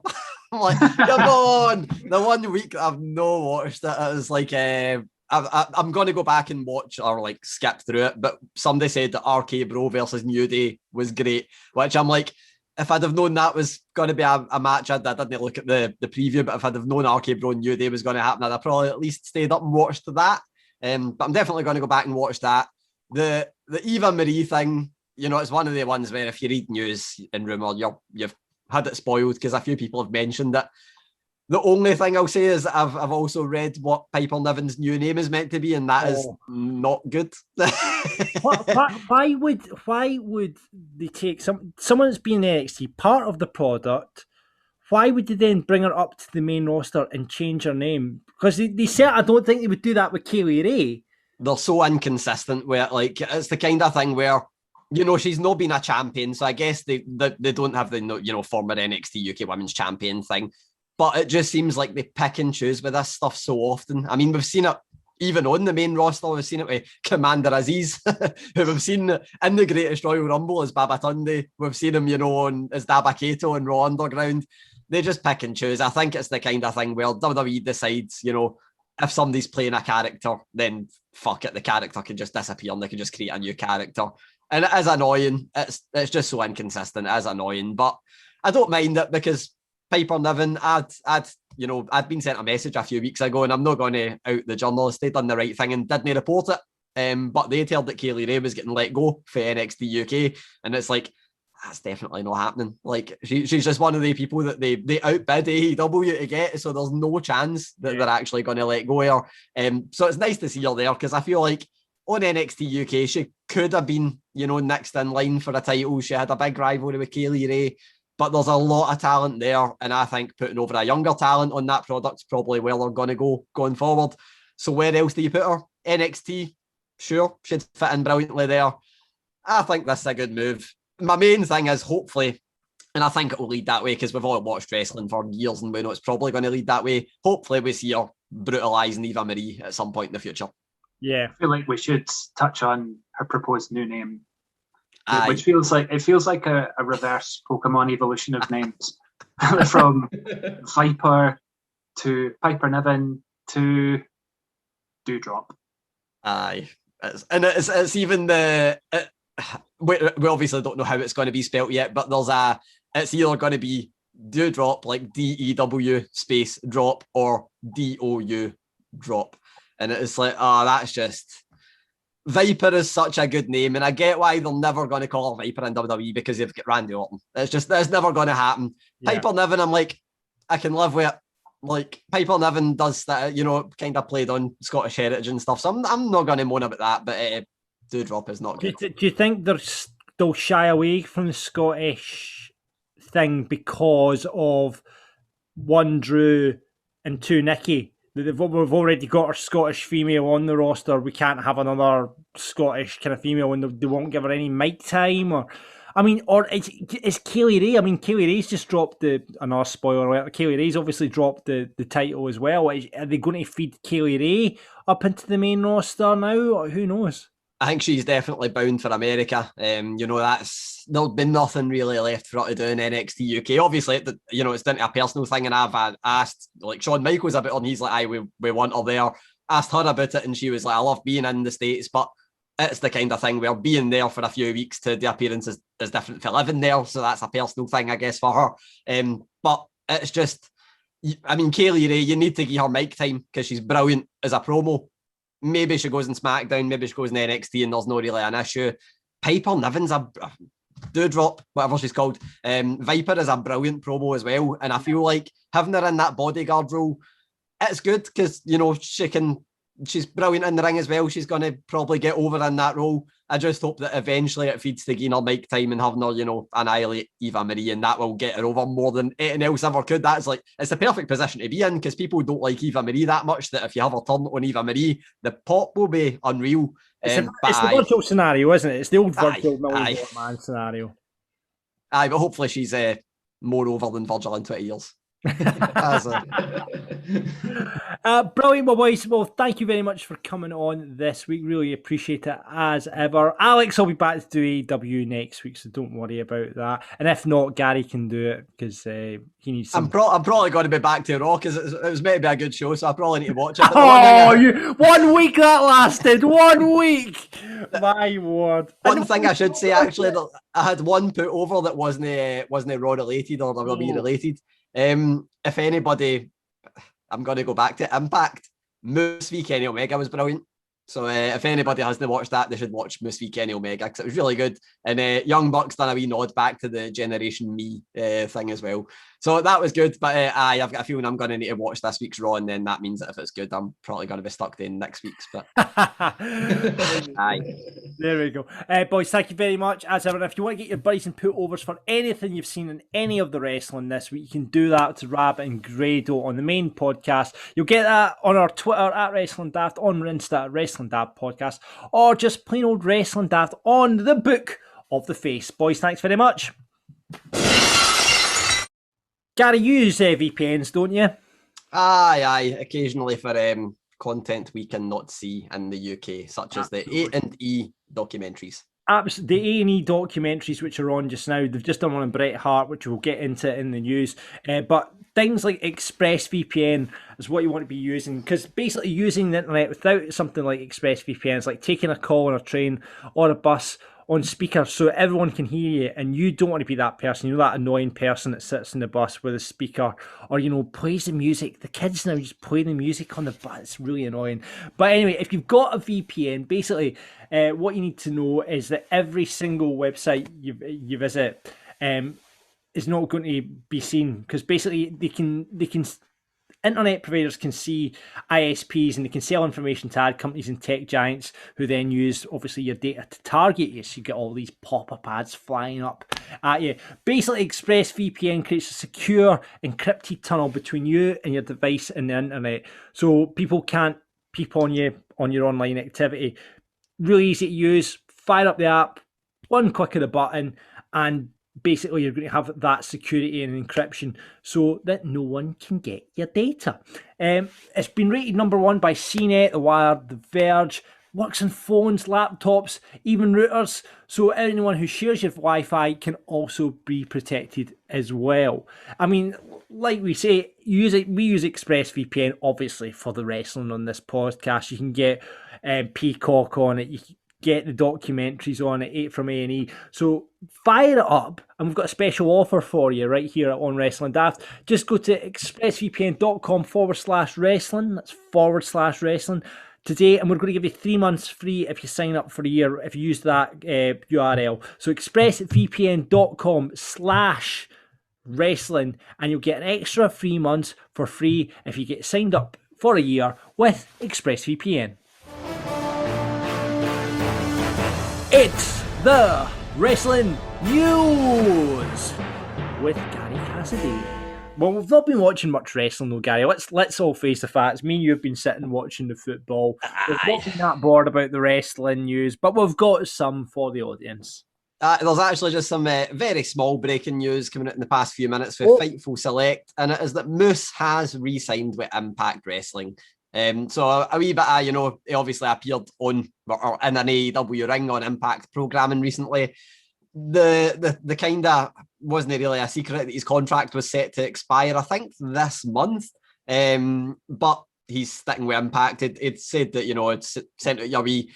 I'm like, come on! The 1 week I've not watched it, it was like, I'm going to go back and watch or like skip through it. But somebody said that RK Bro versus New Day was great, which I'm like, if I'd have known that was going to be a match, I didn't look at the preview, but if I'd have known RK Bro and New Day was going to happen, I'd have probably at least stayed up and watched that. But I'm definitely going to go back and watch that. The Eva Marie thing, you know, it's one of the ones where if you read news and rumour, you've had it spoiled because a few people have mentioned it. The only thing I'll say is that I've also read what Piper Niven's new name is meant to be, and that is not good. why would they take someone that's been in NXT, part of the product? Why would they then bring her up to the main roster and change her name? Because they said I don't think they would do that with Kaylee Ray. They're so inconsistent where, like, it's the kind of thing where, you know, she's not been a champion, so I guess they don't have the, you know, former NXT UK Women's Champion thing. But it just seems like they pick and choose with this stuff so often. I mean, we've seen it even on the main roster. We've seen it with Commander Aziz, who we've seen in the Greatest Royal Rumble as Babatunde. We've seen him, you know, as Dabba-Kato and Raw Underground. They just pick and choose. I think it's the kind of thing where WWE decides, you know, if somebody's playing a character, then fuck it, the character can just disappear and they can just create a new character. And it is annoying. It's just so inconsistent. It is annoying. But I don't mind it because Piper Niven, I'd been sent a message a few weeks ago, and I'm not going to out the journalist. They'd done the right thing and didn't report it. But they told that Kaylee Ray was getting let go for NXT UK, and it's like, that's definitely not happening. Like, she's just one of the people that they outbid AEW to get, so there's no chance that they're actually going to let go of her. So it's nice to see her there, because I feel like on NXT UK, she could have been, you know, next in line for a title. She had a big rivalry with Kaylee Ray. But there's a lot of talent there, and I think putting over a younger talent on that product's probably where they're going to go going forward. So where else do you put her? NXT, sure, she'd fit in brilliantly there. I think this is a good move. My main thing is, hopefully, and I think it will lead that way because we've all watched wrestling for years and we know it's probably going to lead that way. Hopefully we see her brutalising Eva Marie at some point in the future. Yeah. I feel like we should touch on her proposed new name. Which feels like a reverse Pokemon evolution of names, from Viper to Piper Niven to Dewdrop. Aye, it's even we obviously don't know how it's going to be spelt yet, but it's either going to be Dewdrop, like DEW space drop, or DOU drop, and it's like, that's just. Viper is such a good name, and I get why they're never going to call her Viper in WWE because they've got Randy Orton. That's never going to happen. Yeah. Piper Niven, I'm like, I can live with it. Like, Piper Niven does that, you know, kind of played on Scottish heritage and stuff, so I'm not going to moan about that, but Dewdrop is not good. Do you think they'll shy away from the Scottish thing because of 1 Drew and 2 Nikki? We've already got our Scottish female on the roster. We can't have another Scottish kind of female, and they won't give her any mic time. Or is Kaylee Ray? I mean, Kaylee Ray's just dropped another spoiler alert. Kaylee Ray's obviously dropped the title as well. Are they going to feed Kaylee Ray up into the main roster now? Who knows? I think she's definitely bound for America. You know, there'll be nothing really left for her to do in NXT UK. Obviously, you know, it's down to a personal thing, and I've asked, like, Shawn Michaels about her, and he's like, we want her there. Asked her about it, and she was like, I love being in the States, but it's the kind of thing where being there for a few weeks to the appearance is different for living there, so that's a personal thing, I guess, for her. But it's just, I mean, Kaylee Ray, you need to give her mic time because she's brilliant as a promo. Maybe she goes in SmackDown, maybe she goes in NXT, and there's no really an issue. Piper Niven's a Dewdrop, whatever she's called. Viper is a brilliant promo as well, and I feel like having her in that bodyguard role, it's good because, you know, she's brilliant in the ring as well. She's going to probably get over in that role. I just hope that eventually it feeds to gain her mic time and having her, you know, annihilate Eva Marie, and that will get her over more than anything else ever could. It's the perfect position to be in because people don't like Eva Marie that much that if you have her turn on Eva Marie, the pop will be unreal. It's the Virgil scenario, isn't it? It's the old Virgil Man scenario. Aye, but hopefully she's more over than Virgil in 20 years. Brilliant, my boys. Well, thank you very much for coming on this week. Really appreciate it as ever. Alex will be back to do AEW next week, so don't worry about that. And if not, Gary can do it because he needs some. I'm probably going to be back to Raw because it was meant to be a good show, so I probably need to watch it. Oh, 1 week that lasted. 1 week. My word. One thing I should say, actually, that I had one put over that wasn't Raw related or WWE related. If anybody, I'm going to go back to Impact. Moose v Kenny Omega was brilliant. So if anybody hasn't watched that, they should watch Moose v Kenny Omega, because it was really good. And Young Bucks done a wee nod back to the Generation Me thing as well. So that was good. But I've got a feeling I'm going to need to watch this week's Raw, and then that means that if it's good, I'm probably going to be stuck in next week's. But aye. There we go. Boys, thank you very much. As ever, if you want to get your buddies and put-overs for anything you've seen in any of the wrestling this week, you can do that to Rabbit and Grado on the main podcast. You'll get that on our Twitter at Wrestling Daft, on Insta at Wrestling Daft Podcast, or just plain old Wrestling Daft on the Book of the Face. Boys, thanks very much. Gary, you use VPNs, don't you? Aye. Occasionally for content we cannot see in the UK, such as the A&E documentaries. The A&E documentaries which are on just now, they've just done one on Bret Hart, which we'll get into in the news. But things like ExpressVPN is what you want to be using, because basically using the internet without something like ExpressVPN is like taking a call on a train or a bus on speaker so everyone can hear you, and you don't want to be that person, you know, that annoying person that sits in the bus with a speaker or, you know, plays the music. The kids now just play the music on the bus. It's really annoying. But anyway, if you've got a VPN, basically what you need to know is that every single website you visit is not going to be seen, because basically they can internet providers can see ISPs, and they can sell information to ad companies and tech giants, who then use obviously your data to target you. So you get all these pop-up ads flying up at you. Basically, ExpressVPN creates a secure, encrypted tunnel between you and your device and the internet, so people can't peep on you on your online activity. Really easy to use. Fire up the app, one click of the button, and basically you're going to have that security and encryption so that no one can get your data. It's been rated #1 by CNET, The Wire, The Verge. Works on phones, laptops, even routers, so anyone who shares your Wi-Fi can also be protected as well. I mean, like we say, we use ExpressVPN obviously for the wrestling on this podcast. You can get Peacock on it, you can get the documentaries on it from A&E. So fire it up, and we've got a special offer for you right here on Wrestling Daft. Just go to expressvpn.com/wrestling. That's /wrestling today, and we're going to give you 3 months free if you sign up for a year if you use that URL. So expressvpn.com/wrestling, and you'll get an extra 3 months for free if you get signed up for a year with ExpressVPN. It's the Wrestling News with Gary Cassidy. Well, we've not been watching much wrestling though, Gary. Let's all face the facts. Me and you have been sitting watching the football. We've not been that bored about the wrestling news, but we've got some for the audience. There's actually just some very small breaking news coming out in the past few minutes for Fightful Select, and it is that Moose has re-signed with Impact Wrestling. So a wee bit, he obviously appeared on or in an AEW ring on Impact programming recently. The kind of wasn't really a secret that his contract was set to expire, I think, this month. But he's sticking with Impact. It said that, it's sent out your wee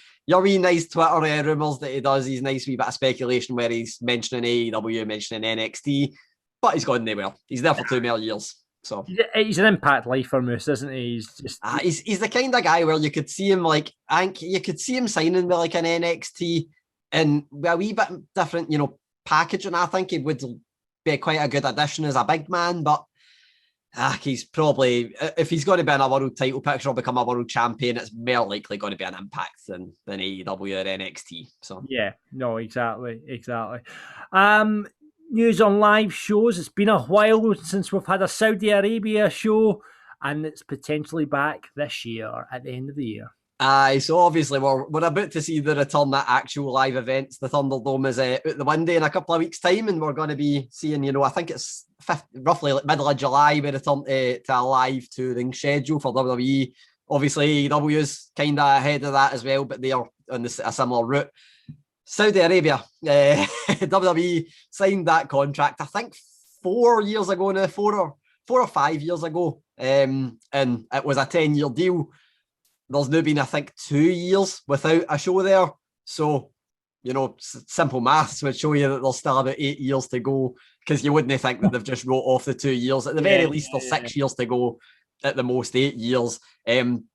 nice Twitter rumours that he does. He's nice wee bit of speculation where he's mentioning AEW, mentioning NXT, but he's gone nowhere. He's there for 2 more years. So he's an Impact lifer, Moose, isn't he? He's just he's the kind of guy where you could see him you could see him signing with an NXT and a wee bit different, packaging. I think he would be quite a good addition as a big man, but he's probably, if he's going to be in a world title picture or become a world champion, it's more likely going to be an Impact than AEW or NXT. So yeah, no, exactly. News on live shows. It's been a while since we've had a Saudi Arabia show, and it's potentially back this year at the end of the year. So obviously we're about to see the return of actual live events. The Thunderdome is out the window in a couple of weeks' time, and we're going to be seeing, I think it's roughly like middle of July, we return to a live touring schedule for WWE. Obviously, AEW is kind of ahead of that as well, but they are on a similar route. Saudi Arabia, WWE signed that contract, I think 4 years ago now, 4 or 5 years ago, and it was a 10-year deal. There's now been, I think, 2 years without a show there. So, simple maths would show you that there's still about 8 years to go, because you wouldn't think that they've just wrote off the 2 years. At the very least, there's 6 years to go, at the most 8 years.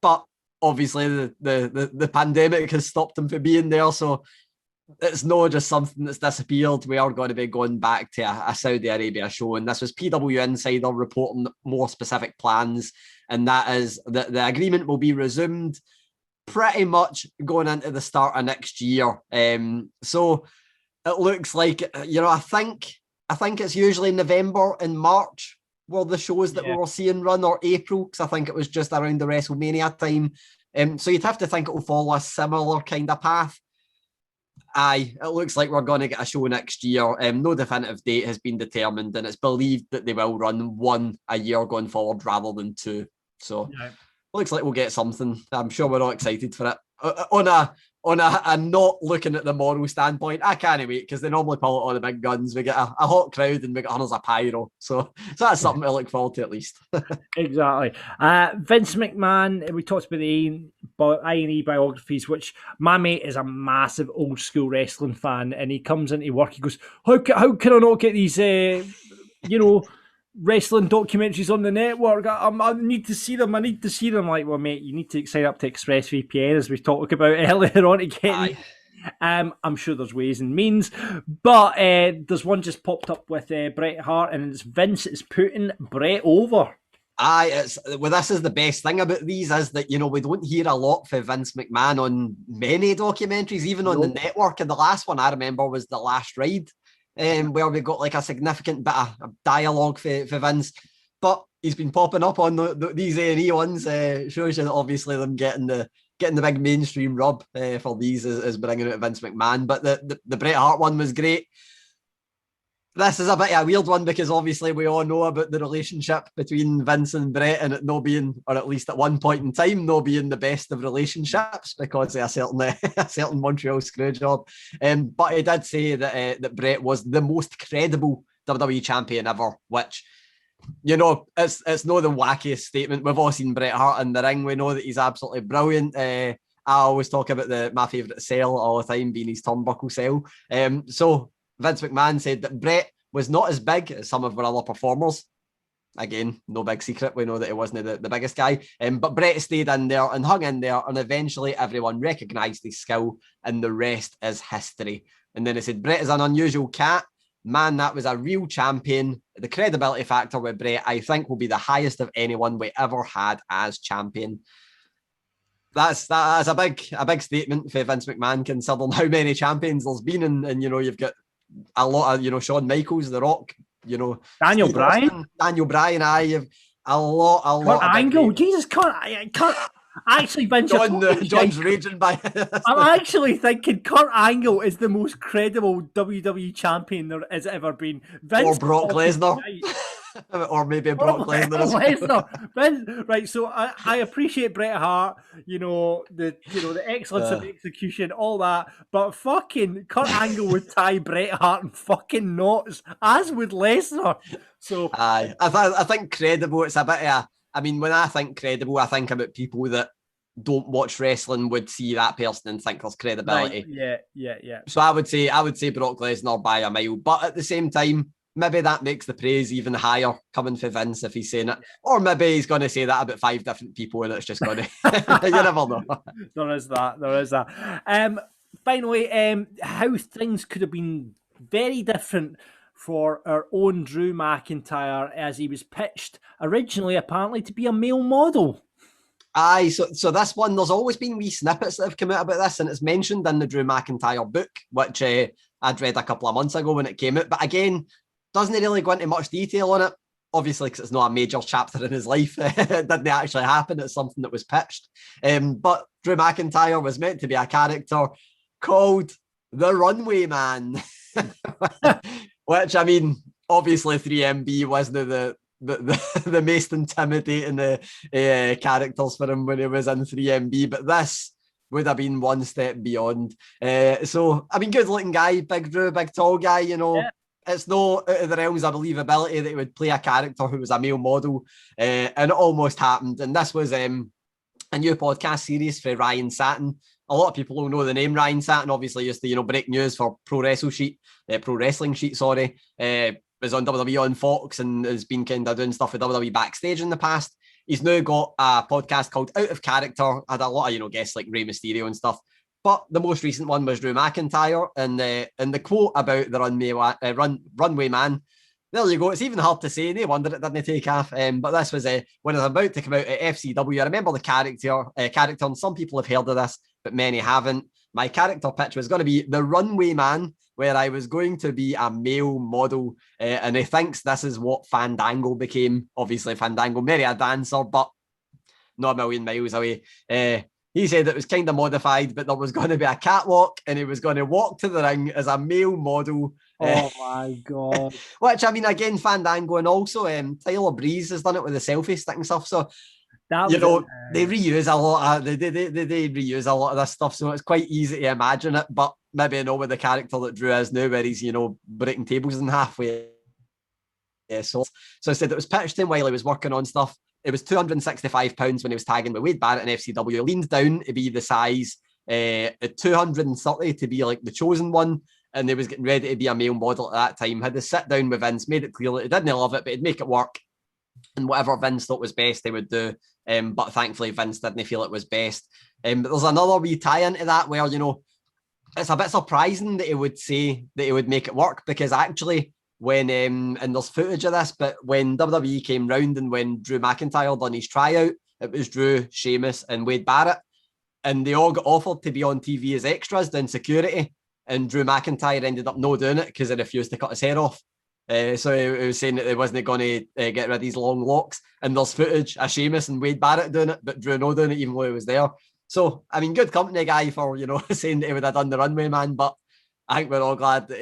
But obviously the pandemic has stopped him from being there, so it's not just something that's disappeared. We are going to be going back to a Saudi Arabia show, and this was PW Insider reporting more specific plans, and that is that the agreement will be resumed pretty much going into the start of next year. So it looks like, I think it's usually November and March were the shows that we were seeing run, or April, because I think it was just around the WrestleMania time. So you'd have to think it will follow a similar kind of path. Aye, it looks like we're going to get a show next year. No definitive date has been determined, and it's believed that they will run one a year going forward rather than two. So looks like we'll get something. I'm sure we're all excited for it. On a not looking at the moral standpoint, I can't wait, because they normally pull out all the big guns. We get a hot crowd and we get hundreds of pyro. So that's something to look forward to at least. Exactly. Vince McMahon, we talked about the I&E biographies, which my mate is a massive old school wrestling fan, and he comes into work, he goes, how can I not get these, wrestling documentaries on the network? I need to see them. Like, well, mate, you need to sign up to ExpressVPN, as we talked about earlier on, to get I'm sure there's ways and means, but there's one just popped up with Bret Hart, and it's Vince is putting Bret over. This is the best thing about these, is that, we don't hear a lot for Vince McMahon on many documentaries, even on the network. And the last one I remember was The Last Ride, where we got like a significant bit of dialogue for Vince, but he's been popping up on these A&E ones. Shows you that obviously them getting the big mainstream rub for these is bringing out Vince McMahon. But the Bret Hart one was great. This is a bit of a weird one, because obviously we all know about the relationship between Vince and Bret, and it not being, or at least at one point in time, not being the best of relationships because of a certain Montreal screw job. But he did say that Bret was the most credible WWE champion ever, which, it's not the wackiest statement. We've all seen Bret Hart in the ring. We know that he's absolutely brilliant. I always talk about my favourite cell all the time being his turnbuckle cell. So Vince McMahon said that Bret was not as big as some of our other performers. Again, no big secret. We know that he wasn't the biggest guy. But Bret stayed in there and hung in there, and eventually everyone recognised his skill, and the rest is history. And then he said, Bret is an unusual cat. Man, that was a real champion. The credibility factor with Bret, I think, will be the highest of anyone we ever had as champion. That's a big statement for Vince McMahon, considering how many champions there's been, and you've got a lot of Shawn Michaels, The Rock, Daniel Bryan. I have a lot. Kurt Angle, Jesus, Kurt. Actually, Vince, John's raging by. I'm actually thinking Kurt Angle is the most credible WWE champion there has ever been. Vince, or Brock Lesnar. Or maybe Brock Lesnar. Vince, right, so I appreciate Bret Hart, the excellence of execution, all that, but fucking Kurt Angle would tie Bret Hart in fucking knots, as would Lesnar. So I think credible, it's a bit of when I think credible, I think about people that don't watch wrestling would see that person and think there's credibility. Right. Yeah. So I would say Brock Lesnar by a mile, but at the same time, maybe that makes the praise even higher coming for Vince if he's saying it. Or maybe he's going to say that about 5 different people, and it's just going to... You never know. There is that. Finally, how things could have been very different for our own Drew McIntyre, as he was pitched originally apparently to be a male model. Aye, so this one, there's always been wee snippets that have come out about this, and it's mentioned in the Drew McIntyre book, which I'd read a couple of months ago when it came out. But again, doesn't really go into much detail on it, obviously, because it's not a major chapter in his life. It didn't actually happen. It's something that was pitched. But Drew McIntyre was meant to be a character called the Runway Man. Which, obviously 3MB wasn't the most intimidating characters for him when he was in 3MB, but this would have been one step beyond. Good looking guy, big Drew, big tall guy, Yeah. It's not out of the realms of believability that he would play a character who was a male model, and it almost happened. And this was a new podcast series for Ryan Satin. A lot of people will know the name Ryan Satin. Obviously, used to break news for Pro Wrestling Sheet. Was on WWE on Fox and has been kind of doing stuff with WWE backstage in the past. He's now got a podcast called Out of Character. Had a lot of, guests like Rey Mysterio and stuff. But the most recent one was Drew McIntyre, and the quote about the runway man. There you go. It's even hard to say. No wonder it didn't take off. But this was when I was about to come out at FCW. I remember the character, and some people have heard of this, but many haven't. My character pitch was going to be the runway man, where I was going to be a male model. And he thinks this is what Fandango became. Obviously, Fandango, maybe a dancer, but not a million miles away. He said it was kind of modified, but there was going to be a catwalk and he was going to walk to the ring as a male model. Oh my God. Which, I mean, again, Fandango, and also Tyler Breeze has done it with the selfie stick and stuff. So, they reuse a lot of, they reuse a lot of this stuff. So it's quite easy to imagine it, but maybe not with the character that Drew is now, where he's, breaking tables in halfway. Yeah, so I said it was pitched to him while he was working on stuff. It was £265 when he was tagging with Wade Barrett in FCW. He leaned down to be the size, at 230 to be like the chosen one, and he was getting ready to be a male model at that time. Had to sit down with Vince, made it clear that he didn't love it, but he'd make it work. And whatever Vince thought was best, they would do. But thankfully, Vince didn't feel it was best. But there's another wee tie into that where, it's a bit surprising that he would say that he would make it work, because actually, when and there's footage of this, but when WWE came round and when Drew McIntyre done his tryout, it was Drew, Sheamus, and Wade Barrett, and they all got offered to be on TV as extras down security, and Drew McIntyre ended up no doing it because he refused to cut his hair off. So he was saying that he wasn't going to get rid of these long locks, and there's footage of Sheamus and Wade Barrett doing it, but Drew no doing it even though he was there. So, I mean, good company guy for, saying that he would have done the runway man, but I think we're all glad that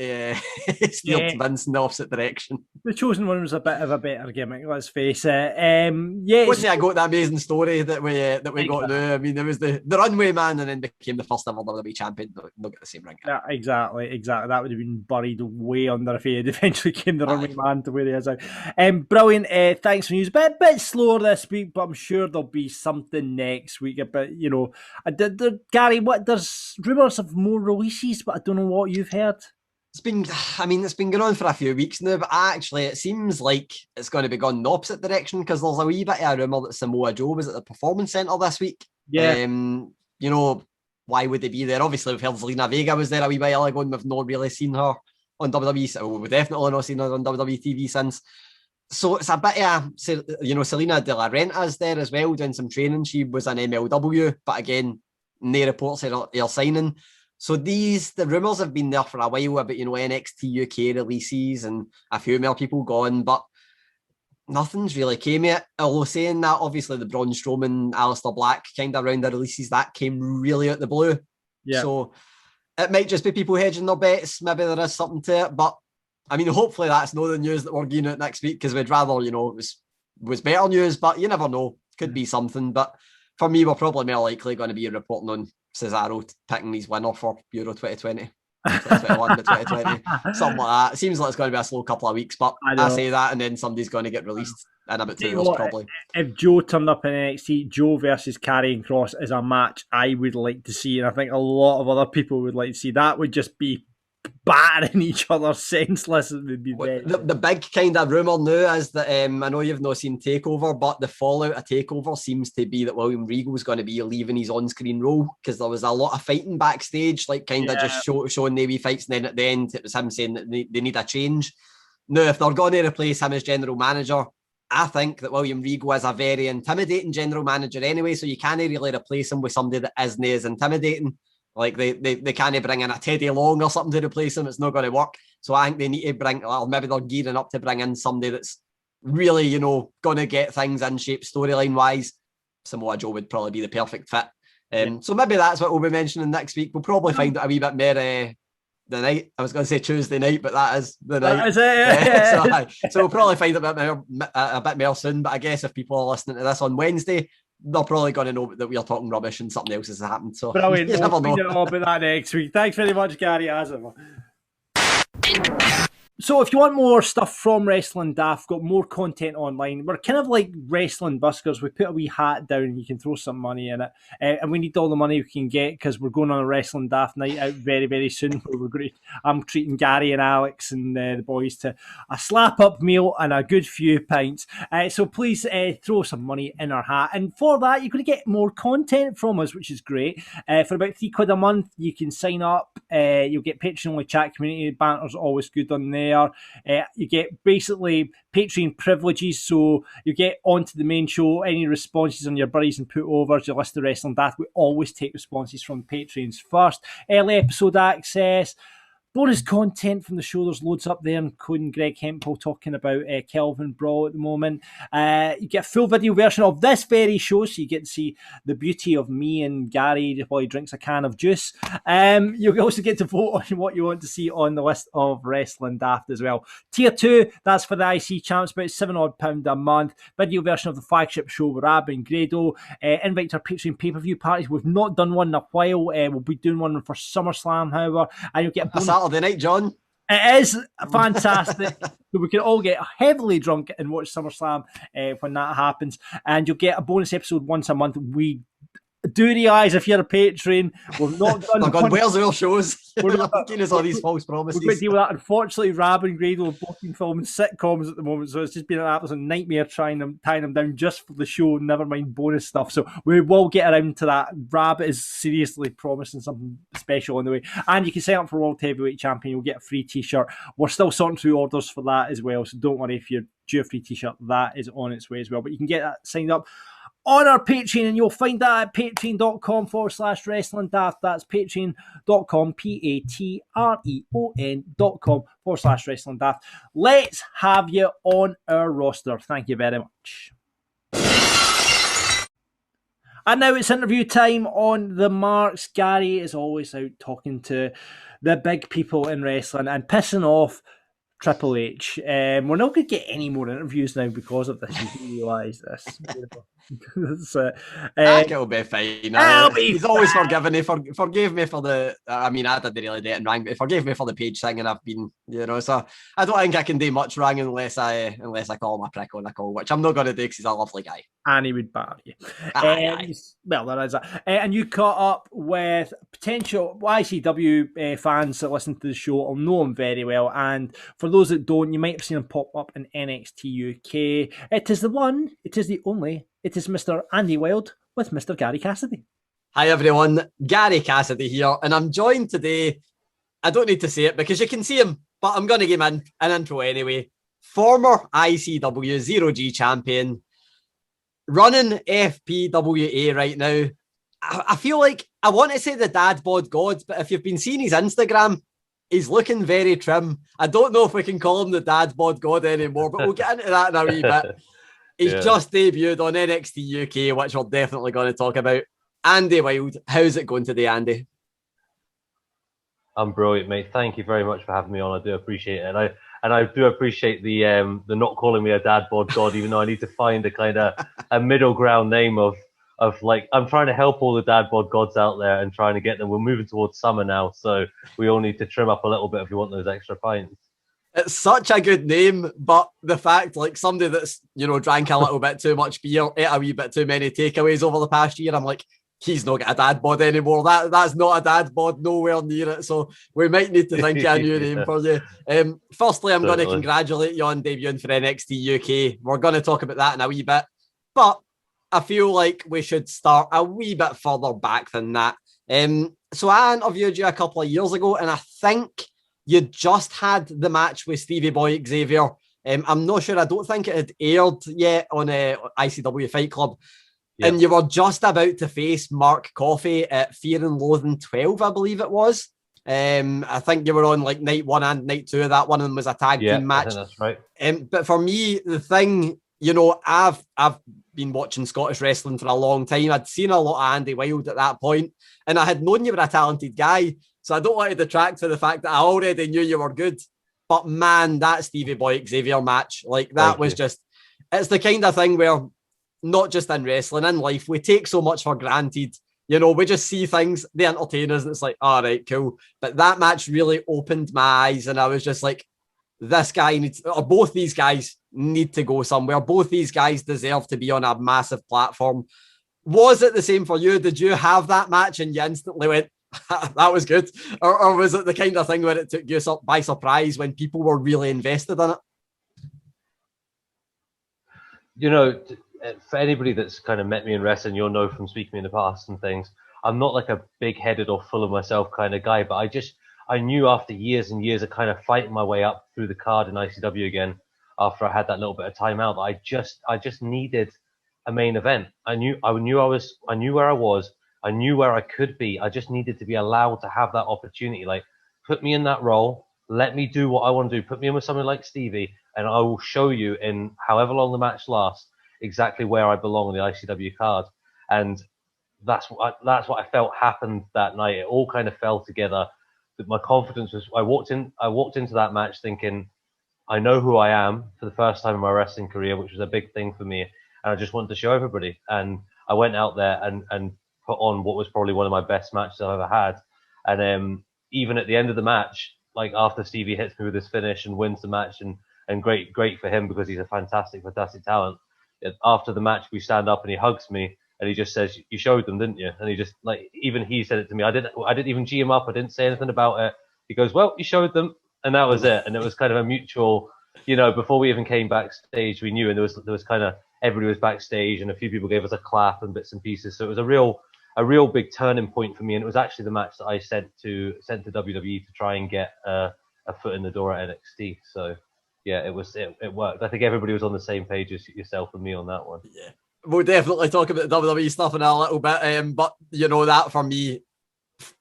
he steered Vince in the opposite direction. The chosen one was a bit of a better gimmick, let's face it. Wasn't I got that amazing story that we got now? I mean, there was the runway man and then became the first ever WWE champion. They'll get the same ring. Yeah, exactly. That would have been buried way under if he had eventually came the runway man to where he is now. Brilliant. Thanks for news. Bit slower this week, but I'm sure there'll be something next week. But Gary, there's rumours of more releases, but I don't know what you've heard. It's been going on for a few weeks now, but actually it seems like it's going to be going the opposite direction, because there's a wee bit of a rumour that Samoa Joe was at the Performance Centre this week. Yeah. Why would they be there? Obviously, we've heard Zelina Vega was there a wee while ago, and we've not really seen her on WWE. So we've definitely not seen her on WWE TV since. So it's a bit of Selena De La Renta's there as well, doing some training. She was an MLW, but again, no reports are signing. So the rumours have been there for a while about, NXT UK releases and a few more people gone, but nothing's really came yet. Although saying that, obviously the Braun Strowman, Aleister Black kind of round the releases, that came really out the blue. Yeah. So it might just be people hedging their bets. Maybe there is something to it, but I mean, hopefully that's not the news that we're getting out next week, because we'd rather, it was better news, but you never know. Could be something. But for me, we're probably more likely going to be reporting on Cesaro picking his winner for Euro 2020. 2021 to 2020, something like that. It seems like it's going to be a slow couple of weeks, but I say that, and then somebody's going to get released in about 2 years, probably. If Joe turned up in NXT, Joe versus Karrion Kross is a match I would like to see, and I think a lot of other people would like to see. That would just be battering each other senseless. It would be the big kind of rumour now is that I know you've not seen TakeOver, but the fallout of TakeOver seems to be that William Regal is going to be leaving his on-screen role, because there was a lot of fighting backstage, like just showing the wee fights, and then at the end it was him saying that they need a change. Now, if they're going to replace him as general manager, I think that William Regal is a very intimidating general manager anyway, so you can't really replace him with somebody that isn't as intimidating. Like they can't bring in a Teddy Long or something to replace him. It's not going to work. So I think they need to bring, or maybe they're gearing up to bring in somebody that's really, going to get things in shape storyline wise. Samoa Joe would probably be the perfect fit. So maybe that's what we'll be mentioning next week. We'll probably find out a wee bit more the night. I was going to say Tuesday night, but that is the night. That is it. So we'll probably find a bit more soon. But I guess if people are listening to this on Wednesday, they're probably going to know that we are talking rubbish and something else has happened. So brilliant. We'll find out all about that next week. Thanks very much, Gary, as ever. So if you want more stuff from Wrestling Daft, got more content online. We're kind of like wrestling buskers. We put a wee hat down and you can throw some money in it. And we need all the money we can get because we're going on a Wrestling Daft night out very, very soon. Where I'm treating Gary and Alex and the boys to a slap-up meal and a good few pints. So please throw some money in our hat. And for that, you're going to get more content from us, which is great. For about £3 a month, you can sign up. You'll get Patreon-only chat community. Banter's always good on there. You get basically Patreon privileges, so you get onto the main show. Any responses on your buddies and put overs, your list of Wrestling Daft, we always take responses from Patreons first. Early episode access, bonus content from the show. There's loads up there, including Greg Hempel talking about Kelvin Brawl at the moment. You get a full video version of this very show, so you get to see the beauty of me and Gary while he drinks a can of juice. You'll also get to vote on what you want to see on the list of Wrestling Daft as well. Tier 2, that's for the IC champs, about £7 a month. Video version of the flagship show with Ab and Grado. Invite to our Patreon pay-per-view parties. We've not done one in a while. We'll be doing one for SummerSlam, however. And you'll get a Saturday night, John. It is fantastic. So we can all get heavily drunk and watch SummerSlam when that happens. And you'll get a bonus episode once a month. We do realise if you're a patron, we've not done... Oh God, where's our shows? We're not giving us all these false promises. We've got to deal with that. Unfortunately, Rab and Grado have both been filming sitcoms at the moment, so it's just been an absolute nightmare tying them down just for the show, never mind bonus stuff. So we will get around to that. Rab is seriously promising something special on the way. And you can sign up for World Heavyweight Champion. You'll get a free t-shirt. We're still sorting through orders for that as well, so don't worry if you're due a free t-shirt. That is on its way as well. But you can get that signed up on our Patreon, and you'll find that at patreon.com/wrestling daft. That's patreon.com, patreon.com/wrestling daft. Let's have you on our roster. Thank you very much. And now it's interview time on the marks. Gary is always out talking to the big people in wrestling and pissing off Triple H. We're not going to get any more interviews now because of this. You realise this. It'll be fine. He's always forgiven. He forgave me for the... I mean, I didn't really do it wrong, but he forgave me for the page thing, and I've been, so I don't think I can do much wrong unless I call him a prick on a call, which I'm not going to do because he's a lovely guy. And he would bar you. Aye. Well, there is that. And you caught up with potential ICW fans that listen to the show will know him very well. And for those that don't, you might have seen him pop up in NXT UK. It is the one, it is the only, it is Mr. Andy Wilde with Mr. Gary Cassidy. Hi everyone, Gary Cassidy here, and I'm joined today, I don't need to say it because you can see him, but I'm going to give him an intro anyway. Former ICW 0G champion, running FPWA right now. I feel like, I want to say the dad bod god, but if you've been seeing his Instagram, he's looking very trim. I don't know if we can call him the dad bod god anymore, but we'll get into that in a wee bit. He's just debuted on NXT UK, which we're definitely going to talk about. Andy Wilde, how's it going today, Andy? I'm brilliant, mate. Thank you very much for having me on. I do appreciate it. And I do appreciate the not calling me a dad bod god, even though I need to find a kind of a middle ground name of like, I'm trying to help all the dad bod gods out there and trying to get them. We're moving towards summer now, so we all need to trim up a little bit if we want those extra pints. It's such a good name, but the fact, like, somebody that's, drank a little bit too much beer, ate a wee bit too many takeaways over the past year, I'm like, he's not got a dad bod anymore. That's not a dad bod, nowhere near it. So we might need to think of a new name for you. Firstly, I'm going to congratulate you on debuting for NXT UK. We're going to talk about that in a wee bit, but I feel like we should start a wee bit further back than that. So I interviewed you a couple of years ago, and I think you just had the match with Stevie Boy Xavier. I'm not sure. I don't think it had aired yet on ICW Fight Club. Yep. And you were just about to face Mark Coffey at Fear and Loathing 12, I believe it was. I think you were on like night 1 and night 2 of that. One of them was a tag team match. I think that's right. But for me, the thing, I've been watching Scottish wrestling for a long time. I'd seen a lot of Andy Wilde at that point, and I had known you were a talented guy. So I don't want to detract from the fact that I already knew you were good. But man, that Stevie Boy Xavier match, like that was just, it's the kind of thing where not just in wrestling, in life, we take so much for granted. We just see things, they entertain us, and it's like, all right, cool. But that match really opened my eyes, and I was just like, this guy needs, or both these guys need to go somewhere. Both these guys deserve to be on a massive platform. Was it the same for you? Did you have that match and you instantly went, that was good? Or was it the kind of thing where it took you by surprise when people were really invested in it? You know, for anybody that's kind of met me in wrestling, you'll know from speaking in the past and things, I'm not like a big-headed or full of myself kind of guy, but I knew after years and years of kind of fighting my way up through the card in ICW again, after I had that little bit of time out, that I just needed a main event. I knew where I was, I knew where I could be. I just needed to be allowed to have that opportunity. Like, put me in that role, let me do what I want to do, put me in with somebody like Stevie, and I will show you in however long the match lasts exactly where I belong on the ICW card. And that's what I felt happened that night. It all kind of fell together. My confidence was, I walked into that match thinking, I know who I am for the first time in my wrestling career, which was a big thing for me. And I just wanted to show everybody. And I went out there and put on what was probably one of my best matches I've ever had. And even at the end of the match, like after Stevie hits me with his finish and wins the match, and great for him because he's a fantastic talent. After the match, we stand up and he hugs me and he just says, "You showed them, didn't you?" And he just, like, even he said it to me. I didn't even G him up. I didn't say anything about it. He goes, "Well, you showed them," and that was it. And it was kind of a mutual, you know, before we even came backstage, we knew, and there was kind of, everybody was backstage and a few people gave us a clap and bits and pieces. So it was a real big turning point for me. And it was actually the match that I sent to WWE to try and get a foot in the door at NXT. So yeah, it worked. I think everybody was on the same page as yourself and me on that one. Yeah, we'll definitely talk about the WWE stuff in a little bit. But you know, that for me,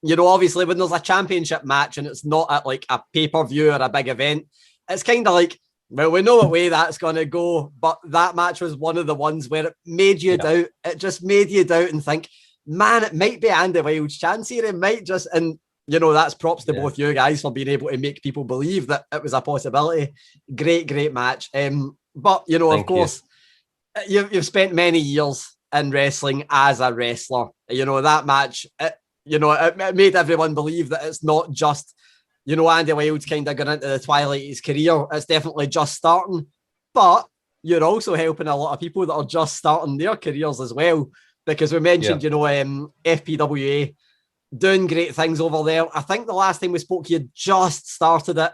you know, obviously when there's a championship match and it's not at like a pay-per-view or a big event, it's kind of like, well, we know what way that's going to go. But that match was one of the ones where it made you doubt. It just made you doubt and think, man, it might be Andy Wild's chance here. It might just, and you know, that's props to both you guys for being able to make people believe that it was a possibility. Great match. But you know, of course, you've spent many years in wrestling as a wrestler. You know, that match, it made everyone believe that it's not just, you know, Andy Wild's kind of gone into the twilight of his career. It's definitely just starting. But you're also helping a lot of people that are just starting their careers as well. Because we mentioned, you know, FPWA doing great things over there. I think the last time we spoke, you just started it.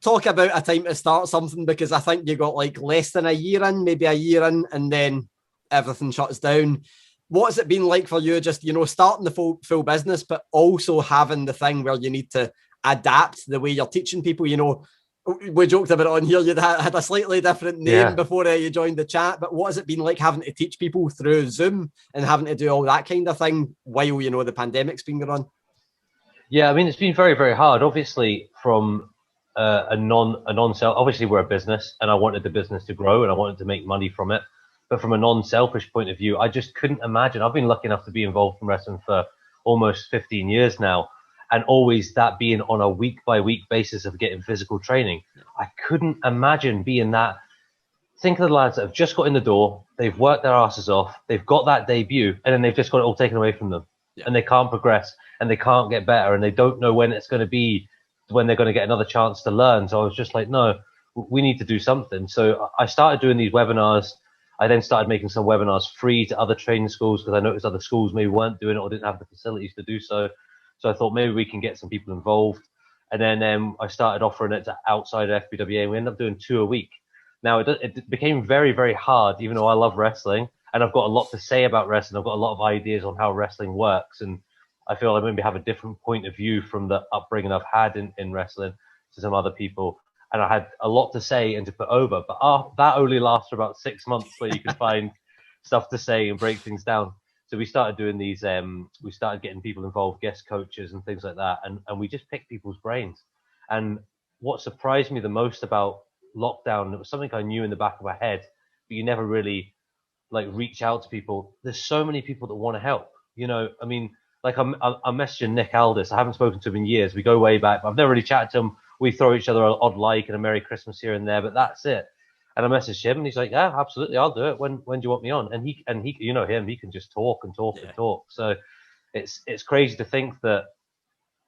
Talk about a time to start something, because I think you got like less than a year in, maybe a year in, and then everything shuts down. What's it been like for you, just, you know, starting the full business, but also having the thing where you need to adapt the way you're teaching people? You know, we joked about it on here, you'd had a slightly different name before you joined the chat, but what has it been like having to teach people through Zoom and having to do all that kind of thing while, you know, the pandemic's been going on? Yeah, I mean, it's been very, very hard. Obviously, from a non-self, obviously we're a business and I wanted the business to grow and I wanted to make money from it. But from a non-selfish point of view, I just couldn't imagine. I've been lucky enough to be involved in wrestling for almost 15 years now. And always that being on a week-by-week basis of getting physical training. I couldn't imagine being that. Think of the lads that have just got in the door, they've worked their asses off, they've got that debut, and then they've just got it all taken away from them. Yeah. And they can't progress, and they can't get better, and they don't know when it's going to be, when they're going to get another chance to learn. So I was just like, no, we need to do something. So I started doing these webinars. I then started making some webinars free to other training schools, because I noticed other schools maybe weren't doing it or didn't have the facilities to do so. So I thought maybe we can get some people involved. And then I started offering it to outside of FBWA, and we ended up doing 2 a week. Now, it became very, very hard, even though I love wrestling, and I've got a lot to say about wrestling. I've got a lot of ideas on how wrestling works, and I feel I maybe have a different point of view from the upbringing I've had in wrestling to some other people. And I had a lot to say and to put over, but that only lasts for about 6 months where you can find stuff to say and break things down. So we started doing these, we started getting people involved, guest coaches and things like that. And we just picked people's brains. And what surprised me the most about lockdown, it was something I knew in the back of my head, but you never really like reach out to people. There's so many people that want to help. You know, I mean, like I'm messaging Nick Aldis. I haven't spoken to him in years. We go way back. I've never really chatted to him. We throw each other an odd like and a Merry Christmas here and there, but that's it. And I messaged him, and he's like, "Yeah, absolutely, I'll do it. When do you want me on?" And he, you know him, he can just talk and talk and talk. So it's crazy to think that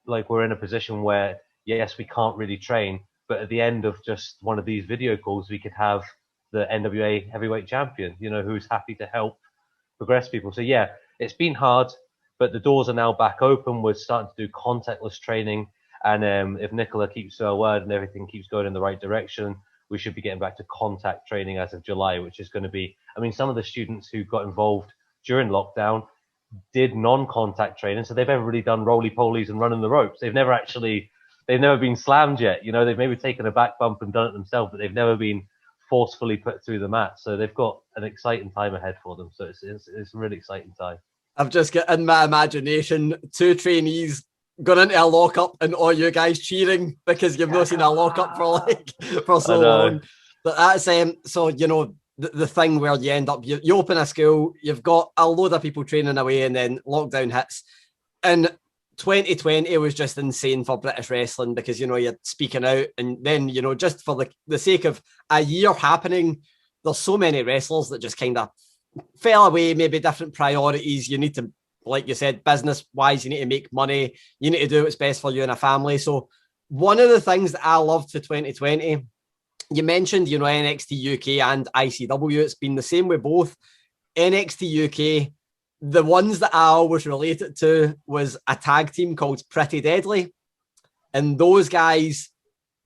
like we're in a position where yes, we can't really train, but at the end of just one of these video calls, we could have the NWA heavyweight champion, you know, who's happy to help progress people. So yeah, it's been hard, but the doors are now back open. We're starting to do contactless training, and if Nicola keeps her word and everything keeps going in the right direction, we should be getting back to contact training as of July, which is going to be, I mean, some of the students who got involved during lockdown did non-contact training, so they've never really done roly-polies and running the ropes. They've never been slammed yet. You know, they've maybe taken a back bump and done it themselves, but they've never been forcefully put through the mat. So they've got an exciting time ahead for them. So it's a really exciting time. I've just got in my imagination 2 trainees going into a lockup and all you guys cheering because you've not seen a lockup for so long. But that's so you know the thing where you end up you open a school, you've got a load of people training away, and then lockdown hits. And 2020 was just insane for British wrestling because, you know, you're speaking out, and then, you know, just for the sake of a year happening, there's so many wrestlers that just kind of fell away, maybe different priorities. You need to, like you said, business wise, you need to make money. You need to do what's best for you and a family. So one of the things that I loved to 2020, you mentioned, you know, NXT UK and ICW. It's been the same with both. NXT UK, the ones that I always related to was a tag team called Pretty Deadly. And those guys,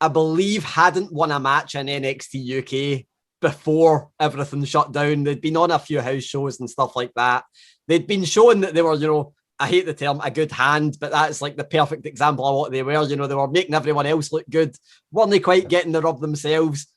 I believe, hadn't won a match in NXT UK before everything shut down. They'd been on a few house shows and stuff like that. They'd been showing that they were, you know, I hate the term, a good hand, but that's like the perfect example of what they were. You know, they were making everyone else look good. Weren't they quite getting the rub themselves?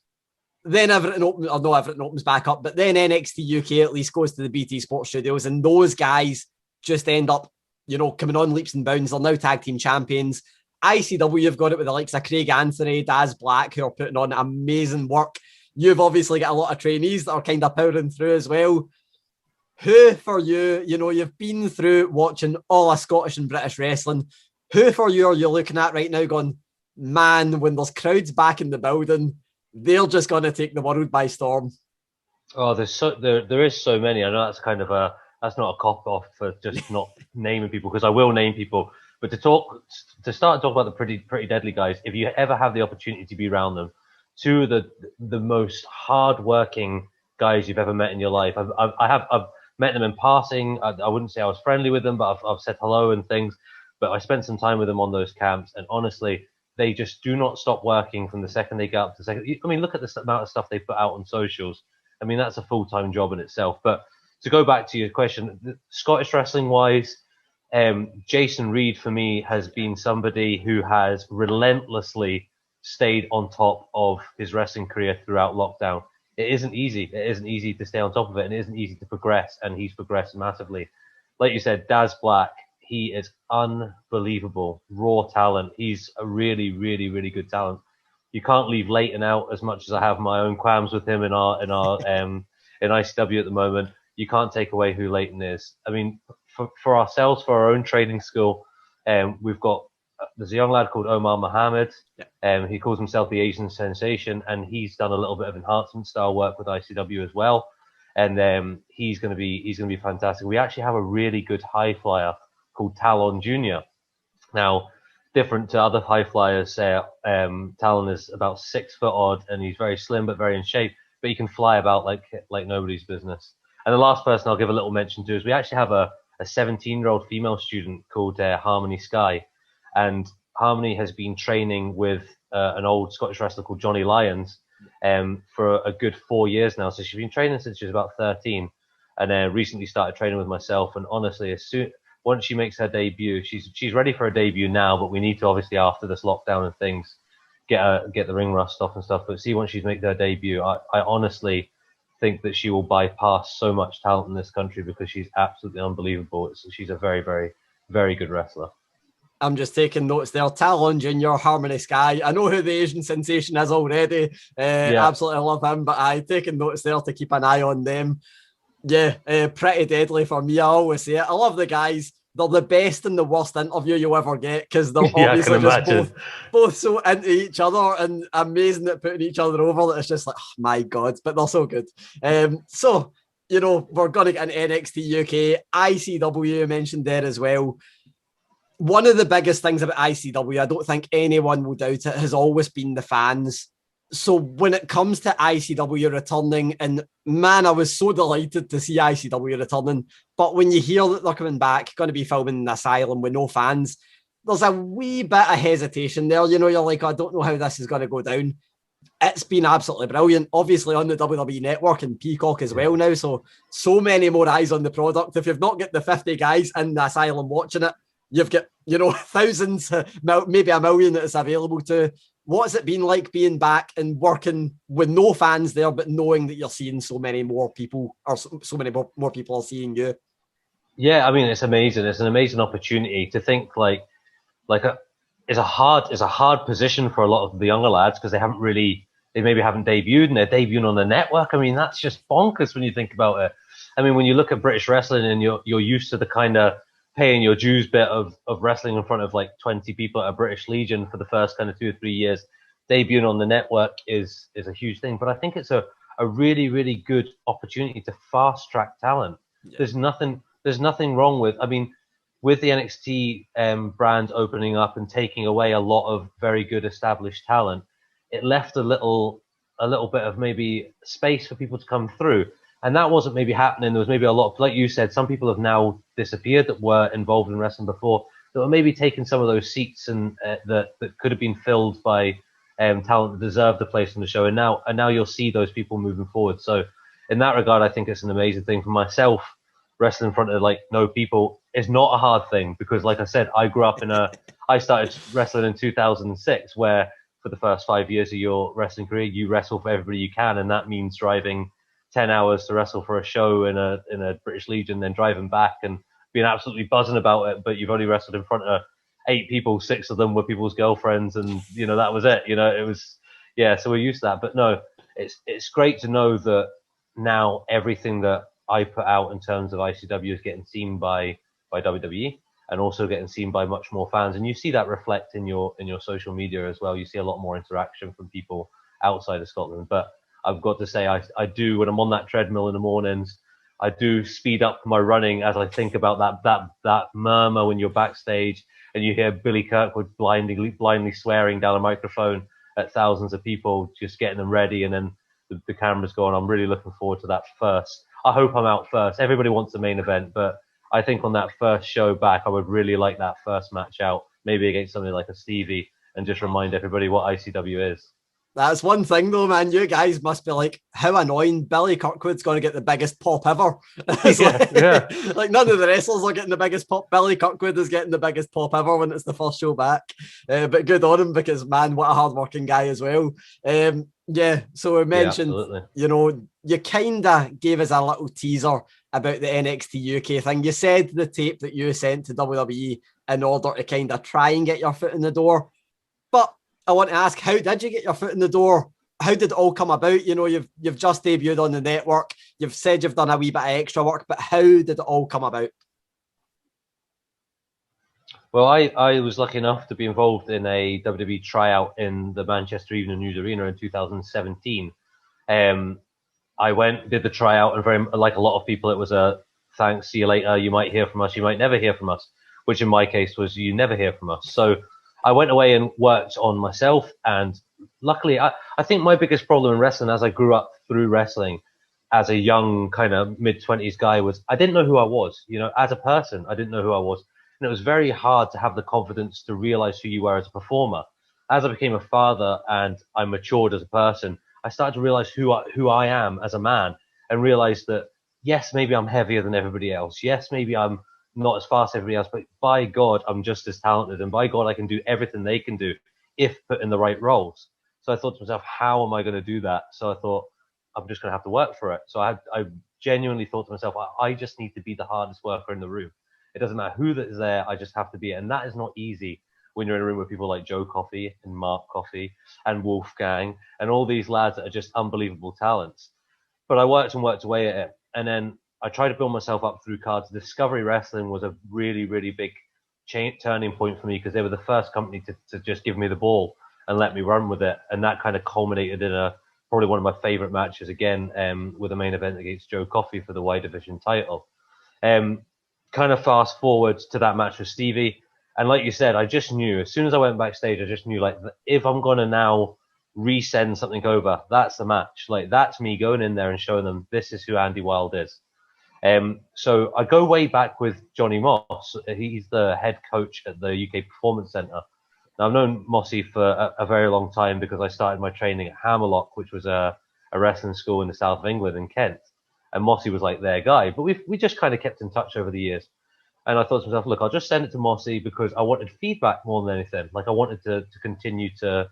Then everything opens back up. But then NXT UK at least goes to the BT Sports Studios, and those guys just end up, you know, coming on leaps and bounds. They're now tag team champions. ICW, you've got it with the likes of Craig Anthony, Daz Black, who are putting on amazing work. You've obviously got a lot of trainees that are kind of powering through as well. Who for you, you know, you've been through watching all of Scottish and British wrestling. Who for you are you looking at right now going, man, when there's crowds back in the building, they're just going to take the world by storm? Oh, there is so many. I know that's kind of that's not a cop off for just not naming people, because I will name people. But to start talking about the pretty deadly guys, if you ever have the opportunity to be around them, 2 of the most hardworking guys you've ever met in your life. I've met them in passing. I wouldn't say I was friendly with them, but I've said hello and things. But I spent some time with them on those camps, and honestly, they just do not stop working from the second they get up to the second. I mean, look at the amount of stuff they put out on socials. I mean, that's a full-time job in itself. But to go back to your question, Scottish wrestling-wise, Jason Reed for me has been somebody who has relentlessly stayed on top of his wrestling career throughout lockdown. It isn't easy. It isn't easy to stay on top of it, and it isn't easy to progress, and he's progressed massively. Like you said, Daz Black, he is unbelievable, raw talent. He's a really, really, really good talent. You can't leave Leighton out, as much as I have my own qualms with him in ICW at the moment. You can't take away who Leighton is. I mean, for ourselves, for our own training school, we've got there's a young lad called Omar Mohammed. He calls himself the Asian Sensation, and he's done a little bit of enhancement style work with ICW as well. And he's going to be fantastic. We actually have a really good high flyer called Talon Jr. Now, different to other high flyers, Talon is about 6 foot odd, and he's very slim but very in shape. But he can fly about like nobody's business. And the last person I'll give a little mention to is we actually have a 17-year-old female student called Harmony Sky. And Harmony has been training with an old Scottish wrestler called Johnny Lyons for a good 4 years now. So she's been training since she was about 13, and recently started training with myself. And honestly, once she makes her debut, she's ready for a debut now. But we need to, obviously, after this lockdown and things, get the ring rust off and stuff. But once she's made her debut, I honestly think that she will bypass so much talent in this country, because she's absolutely unbelievable. She's a very, very, very good wrestler. I'm just taking notes there. Talon Jr., Harmony Sky. I know who the Asian Sensation is already. Absolutely love him, but I'm taking notes there to keep an eye on them. Yeah, Pretty Deadly for me. I always say it. I love the guys. They're the best and the worst interview you'll ever get, because they're obviously just both so into each other and amazing at putting each other over that it's just like, oh my God, but they're so good. So, you know, we're going to get an NXT UK, ICW mentioned there as well. one of the biggest things about ICW, I don't think anyone will doubt it, has always been the fans. So when it comes to ICW returning, and man, I was so delighted to see ICW returning, but when you hear that they're coming back, going to be filming in an asylum with no fans, there's a wee bit of hesitation there. You know, you're like, I don't know how this is going to go down. It's been absolutely brilliant, obviously on the WWE Network and Peacock as well now, so many more eyes on the product. If you've not got the 50 guys in the asylum watching it, you've got, you know, thousands, maybe a million that it's available to. What's it been like being back and working with no fans there, but knowing that you're seeing so many more people, or so many more people are seeing you? Yeah, I mean, it's amazing. It's an amazing opportunity to think it's a hard position for a lot of the younger lads because they maybe haven't debuted and they're debuting on the network. I mean, that's just bonkers when you think about it. I mean, when you look at British wrestling and you're used to the kind of paying your dues bit of wrestling in front of like 20 people at a British Legion for the first kind of 2 or 3 years, debuting on the network is a huge thing. But I think it's a really, really good opportunity to fast track talent. Yeah. There's nothing wrong with, I mean, with the NXT brand opening up and taking away a lot of very good established talent, it left a little bit of maybe space for people to come through. And that wasn't maybe happening. There was maybe a lot of, like you said, some people have now disappeared that were involved in wrestling before, that were maybe taking some of those seats and that could have been filled by talent that deserved a place on the show. And now you'll see those people moving forward. So in that regard, I think it's an amazing thing for myself. Wrestling in front of like no people is not a hard thing because, like I said, I grew up I started wrestling in 2006, where for the first 5 years of your wrestling career, you wrestle for everybody you can, and that means driving 10 hours to wrestle for a show in a British Legion, then driving back and being absolutely buzzing about it. But you've only wrestled in front of 8 people, 6 of them were people's girlfriends, and you know that was it. You know, it was so we're used to that. But no, it's great to know that now everything that I put out in terms of ICW is getting seen by WWE and also getting seen by much more fans. And you see that reflect in your social media as well. You see a lot more interaction from people outside of Scotland. But I've got to say, I do, when I'm on that treadmill in the mornings, I do speed up my running as I think about that murmur when you're backstage and you hear Billy Kirkwood blindly swearing down a microphone at thousands of people, just getting them ready. And then the camera's going. I'm really looking forward to that first. I hope I'm out first. Everybody wants the main event, but I think on that first show back, I would really like that first match out, maybe against somebody like a Stevie, and just remind everybody what ICW is. That's one thing though, man. You guys must be like, how annoying. Billy Kirkwood's going to get the biggest pop ever. Like none of the wrestlers are getting the biggest pop. Billy Kirkwood is getting the biggest pop ever when it's the first show back. But good on him because, man, what a hard-working guy as well. So we mentioned, you know, you kind of gave us a little teaser about the NXT UK thing. You said the tape that you sent to WWE in order to kind of try and get your foot in the door. But I want to ask, how did you get your foot in the door? How did it all come about? You know, you've just debuted on the network. You've said you've done a wee bit of extra work, but how did it all come about? Well, I was lucky enough to be involved in a WWE tryout in the Manchester Evening News Arena in 2017. I went, did the tryout, and very like a lot of people, it was a thanks, see you later, you might hear from us, you might never hear from us, which in my case was you never hear from us. So I went away and worked on myself, and luckily, I think my biggest problem in wrestling as I grew up through wrestling as a young kind of mid-20s guy was I didn't know who I was. You know, as a person, I didn't know who I was. And it was very hard to have the confidence to realize who you were as a performer. As I became a father and I matured as a person, I started to realize who I am as a man, and realize that, yes, maybe I'm heavier than everybody else. Yes, maybe I'm not as fast as everybody else, but by God, I'm just as talented. And by God, I can do everything they can do if put in the right roles. So I thought to myself, how am I going to do that? So I thought, I'm just going to have to work for it. So I genuinely thought to myself, I just need to be the hardest worker in the room. It doesn't matter who that is there. I just have to be it. And that is not easy when you're in a room with people like Joe Coffey and Mark Coffey and Wolfgang and all these lads that are just unbelievable talents. But I worked away at it. And then I tried to build myself up through cards. Discovery Wrestling was a really, really big turning point for me because they were the first company to just give me the ball and let me run with it. And that kind of culminated in probably one of my favorite matches again, with a main event against Joe Coffey for the Y Division title. Kind of fast forward to that match with Stevie. And like you said, I just knew as soon as I went backstage, I just knew like if I'm gonna now resend something over, that's the match. Like that's me going in there and showing them this is who Andy Wilde is. So I go way back with Johnny Moss. He's the head coach at the UK Performance Centre. Now I've known Mossy for a very long time because I started my training at Hammerlock, which was a wrestling school in the south of England in Kent. And Mossy was like their guy, but we just kind of kept in touch over the years. And I thought to myself, look, I'll just send it to Mossy because I wanted feedback more than anything. Like I wanted to continue to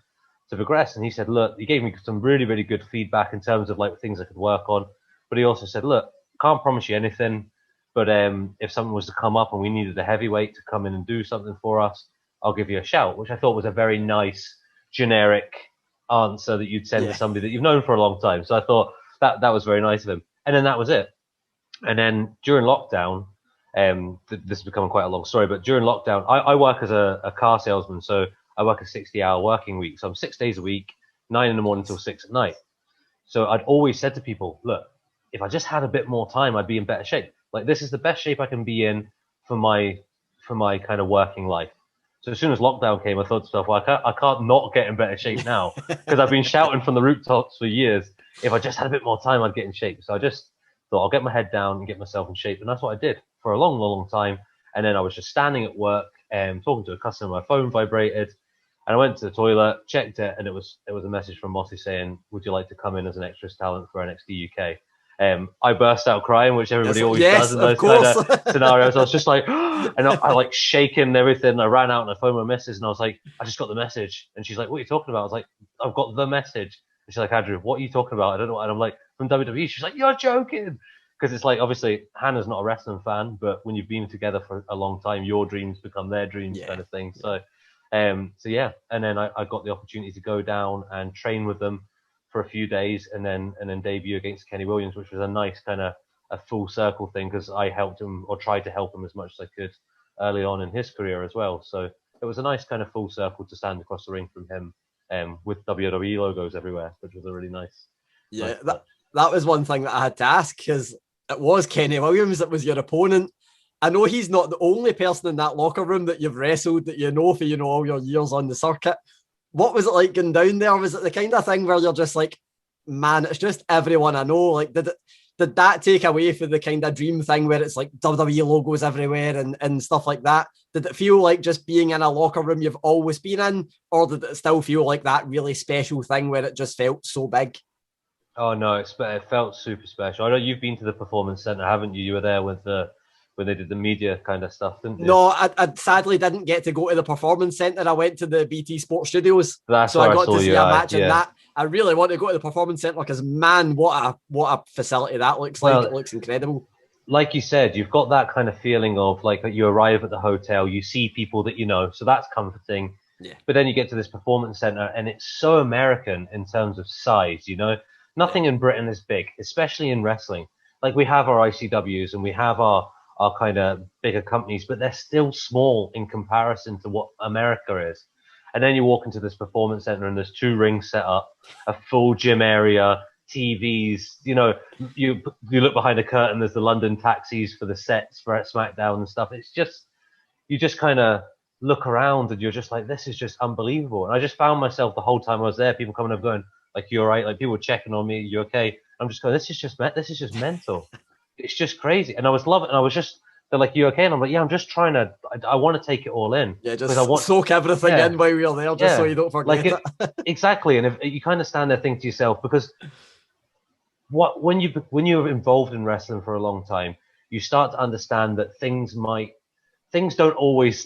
progress. And he said, look, he gave me some really, really good feedback in terms of like things I could work on. But he also said, look, can't promise you anything, but if something was to come up and we needed a heavyweight to come in and do something for us, I'll give you a shout, which I thought was a very nice, generic answer that you'd send to somebody that you've known for a long time. So I thought that was very nice of him. And then that was it. And then during lockdown, this is becoming quite a long story, but during lockdown, I work as a car salesman. So I work a 60-hour working week. So I'm 6 days a week, 9 in the morning till 6 at night. So I'd always said to people, look, if I just had a bit more time, I'd be in better shape. Like this is the best shape I can be in for my kind of working life. So as soon as lockdown came, I thought to myself, well, I can't not get in better shape now because I've been shouting from the rooftops for years. If I just had a bit more time, I'd get in shape. So I just thought I'll get my head down and get myself in shape. And that's what I did for a long, long time. And then I was just standing at work and talking to a customer. My phone vibrated. And I went to the toilet, checked it, and it was a message from Mossy saying, would you like to come in as an extras talent for NXT UK? I burst out crying, which everybody always does in those kind of scenarios. I was just like, and I like shaking and everything. I ran out and I phoned my missus and I was like, I just got the message. And she's like, what are you talking about? I was like, I've got the message. And she's like, Andrew, what are you talking about? I don't know. And I'm like, from WWE. She's like, you're joking. Because it's like, obviously, Hannah's not a wrestling fan, but when you've been together for a long time, your dreams become their dreams kind of thing. So yeah. And then I got the opportunity to go down and train with them for a few days and then debut against Kenny Williams, which was a nice kind of a full circle thing because I helped him or tried to help him as much as I could early on in his career as well. So it was a nice kind of full circle to stand across the ring from him with WWE logos everywhere, which was a really nice. Yeah, that was one thing that I had to ask because it was Kenny Williams that was your opponent. I know he's not the only person in that locker room that you've wrestled that you know for all your years on the circuit. What was it like going down there? Was it the kind of thing where you're just like, man, it's just everyone I know? Like, did that take away from the kind of dream thing where it's like WWE logos everywhere and stuff like that? Did it feel like just being in a locker room you've always been in? Or did it still feel like that really special thing where it just felt so big? Oh, no, it felt super special. I know you've been to the Performance Centre, haven't you? You were there with when they did the media kind of stuff, didn't you? No, I sadly didn't get to go to the Performance Centre. I went to the BT Sports Studios. That's so I got to see a match in that. I really want to go to the Performance Centre because, man, what a facility that looks like. It looks incredible. Like you said, you've got that kind of feeling of like you arrive at the hotel, you see people that you know, so that's comforting. Yeah. But then you get to this Performance Centre and it's so American in terms of size, you know? Nothing in Britain is big, especially in wrestling. Like we have our ICWs and we have our kind of bigger companies, but they're still small in comparison to what America is. And then you walk into this Performance Center and there's 2 rings set up, a full gym area, TVs, you know, you look behind the curtain, there's the London taxis for the sets for SmackDown and stuff. It's just, you just kind of look around and you're just like, this is just unbelievable. And I just found myself the whole time I was there, people coming up going, like, you're right, like people were checking on me, you okay? I'm just going, this is just mental. It's just crazy. And I was loving it. And I was just, they're like, you okay? And I'm like, yeah, I'm just trying to, I want to take it all in. Yeah, just soak everything in while we're there, just so you don't forget it. Exactly. And if you kind of stand there think to yourself, because when you're involved in wrestling for a long time, you start to understand that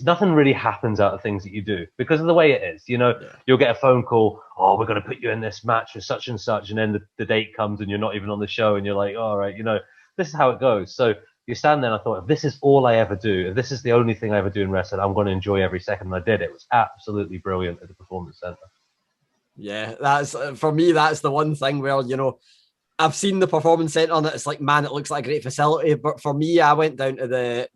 nothing really happens out of things that you do because of the way it is. You know, You'll get a phone call, oh, we're going to put you in this match with such and such. And then the date comes and you're not even on the show and you're like, all right, you know, this is how it goes. So you stand there and I thought, if this is all I ever do, if this is the only thing I ever do in wrestling, I'm going to enjoy every second. And I did. It was absolutely brilliant at the Performance Centre. Yeah, that's for me, that's the one thing where, you know, I've seen the Performance Centre and it's like, man, it looks like a great facility. But for me, I went down to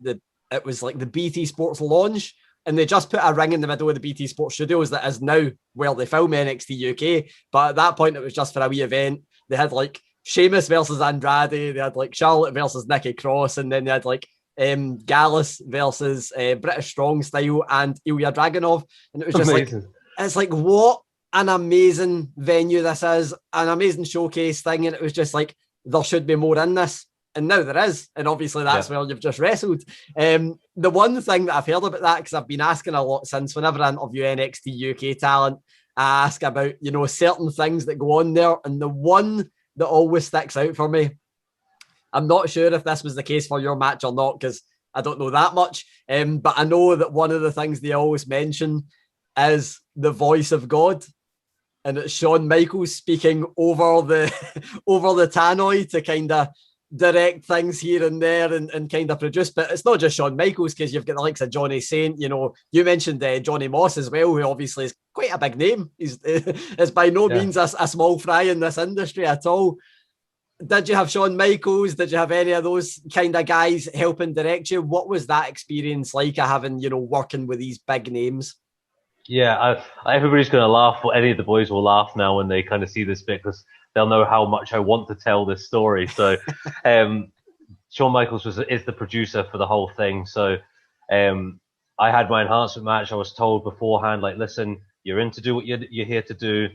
it was like the BT Sports Lounge and they just put a ring in the middle of the BT Sports Studios that is now where they film NXT UK. But at that point, it was just for a wee event. They had like Sheamus versus Andrade. They had like Charlotte versus Nikki Cross. And then they had like Gallus versus British Strong Style and Ilya Dragunov, and it was just Amazing. it's like, what an amazing venue this is, an amazing showcase thing, and it was just like, there should be more in this. And now there is, and obviously that's where you've just wrestled. The one thing that I've heard about that, because I've been asking a lot since whenever I interview NXT UK talent, I ask about, you know, certain things that go on there, and the one that always sticks out for me, I'm not sure if this was the case for your match or not, because I don't know that much, but I know that one of the things they always mention is the voice of God, and it's Shawn Michaels speaking over the tannoy to kind of direct things here and there and kind of produce. But it's not just Shawn Michaels, because you've got the likes of Johnny Saint. You know, you mentioned Johnny Moss as well, who obviously is quite a big name. He's by no means a small fry in this industry at all. Did you have Shawn Michaels? Did you have any of those kind of guys helping direct you? What was that experience like, having, you know, working with these big names? Yeah, everybody's going to laugh. Any of the boys will laugh now when they kind of see this bit, because they'll know how much I want to tell this story. So, Shawn Michaels is the producer for the whole thing. So, I had my enhancement match. I was told beforehand, like, listen, you're in to do what you're here to do.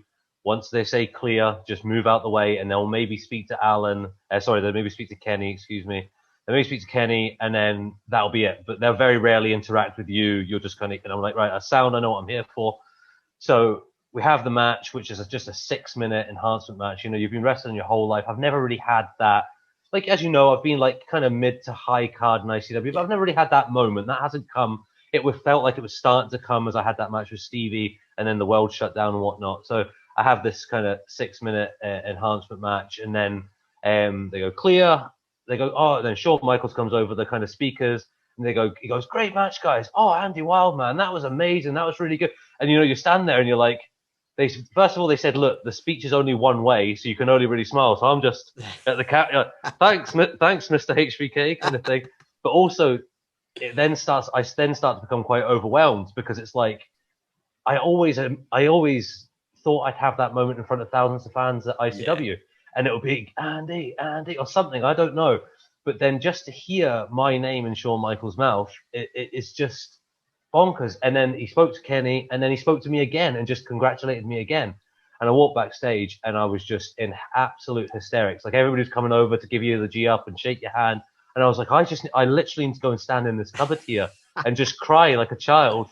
Once they say clear, just move out the way, and they'll maybe speak to Alan. They'll maybe speak to Kenny. Excuse me. They maybe speak to Kenny, and then that'll be it. But they'll very rarely interact with you. You're just kind of, and I'm like, right, I know what I'm here for. So we have the match, which is just a 6-minute enhancement match. You know, you've been wrestling your whole life. I've never really had that. Like, as you know, I've been like kind of mid to high card in ICW, but I've never really had that moment. That hasn't come. It felt like it was starting to come as I had that match with Stevie, and then the world shut down and whatnot. So I have this kind of 6-minute enhancement match, and then they go clear. They go, oh, then Shawn Michaels comes over the kind of speakers, and he goes, great match, guys. Oh, Andy Wildman, that was amazing. That was really good. And, you know, you stand there and you're like, first of all, they said, look, the speech is only one way, so you can only really smile. So I'm just at the cat, thanks, Mr. HBK kind of thing. But also, I then start to become quite overwhelmed, because it's like, I always thought I'd have that moment in front of thousands of fans at ICW. Yeah. And it would be Andy, or something, I don't know. But then just to hear my name in Shawn Michaels' mouth, it's just bonkers. And then he spoke to Kenny, and then he spoke to me again and just congratulated me again. And I walked backstage, and I was just in absolute hysterics. Like, everybody's coming over to give you the G up and shake your hand. And I was like, I literally need to go and stand in this cupboard here and just cry like a child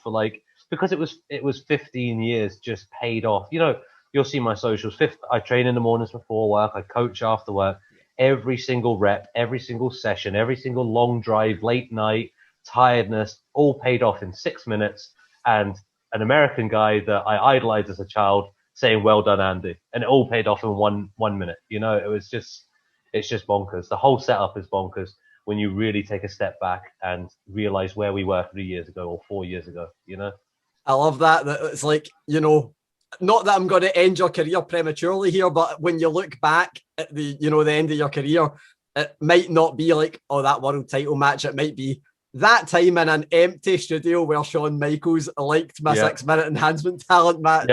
because it was 15 years just paid off. You know, you'll see my socials. I train in the mornings before work. I coach after work. Every single rep, every single session, every single long drive, late night, tiredness, all paid off in 6 minutes. And an American guy that I idolized as a child saying, well done, Andy. And it all paid off in one minute. You know, it's just bonkers. The whole setup is bonkers when you really take a step back and realize where we were 3 years ago or 4 years ago, you know? I love that it's like, you know, not that I'm going to end your career prematurely here, but when you look back at the end of your career, it might not be like, oh, that world title match. It might be that time in an empty studio where Shawn Michaels liked my 6-minute enhancement talent match,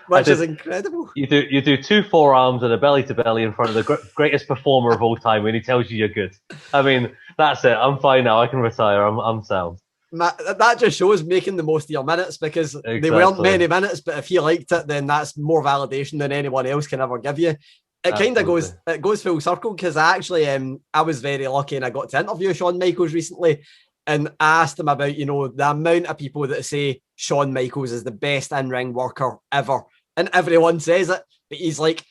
which is incredible. You do 2 forearms and a belly to belly in front of the greatest performer of all time, when he tells you you're good. I mean, that's it. I'm fine now. I can retire. I'm sound. That just shows making the most of your minutes, because they weren't many minutes, but if he liked it, then that's more validation than anyone else can ever give you. It kind of goes full circle, because I was very lucky and I got to interview Shawn Michaels recently, and I asked him about, you know, the amount of people that say Shawn Michaels is the best in-ring worker ever, and everyone says it, but he's like,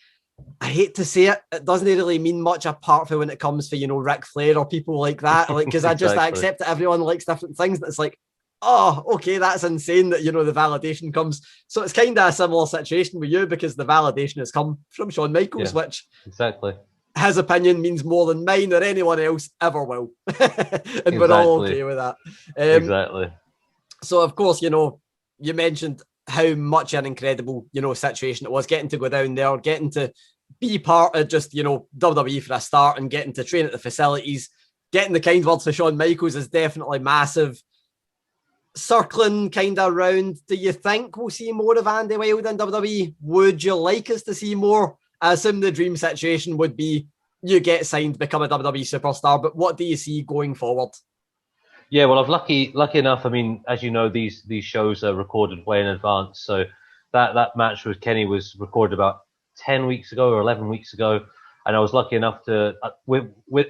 I hate to say it, it doesn't really mean much apart from when it comes for, you know, Ric Flair or people like that, like, because I accept that everyone likes different things, and it's like, oh, okay, that's insane that, you know, the validation comes. So it's kind of a similar situation with you, because the validation has come from Shawn Michaels, which exactly his opinion means more than mine or anyone else ever will. And we're all okay with that. Exactly. So, of course, you know, you mentioned how much an incredible, you know, situation it was, getting to go down there, getting to be part of just, you know, WWE for a start, and getting to train at the facilities, getting the kind words to Shawn Michaels is definitely massive. Circling kind of around, do you think we'll see more of Andy Wild in WWE? Would you like us to see more? I assume the dream situation would be you get signed, become a WWE superstar, but what do you see going forward? Yeah, well, I've lucky enough. I mean, as you know, these shows are recorded way in advance. So that match with Kenny was recorded about 10 weeks ago or 11 weeks ago, and I was lucky enough to.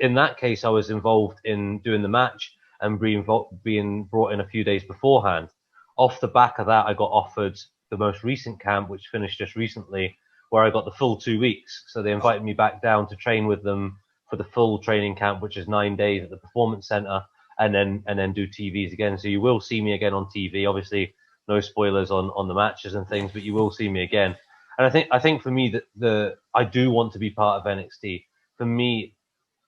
In that case, I was involved in doing the match and being brought in a few days beforehand. Off the back of that, I got offered the most recent camp, which finished just recently, where I got the full 2 weeks. So they invited me back down to train with them for the full training camp, which is 9 days at the Performance Center. And then do TVs again. So you will see me again on TV. Obviously, no spoilers on the matches and things, but you will see me again. And I think for me that I do want to be part of NXT. For me,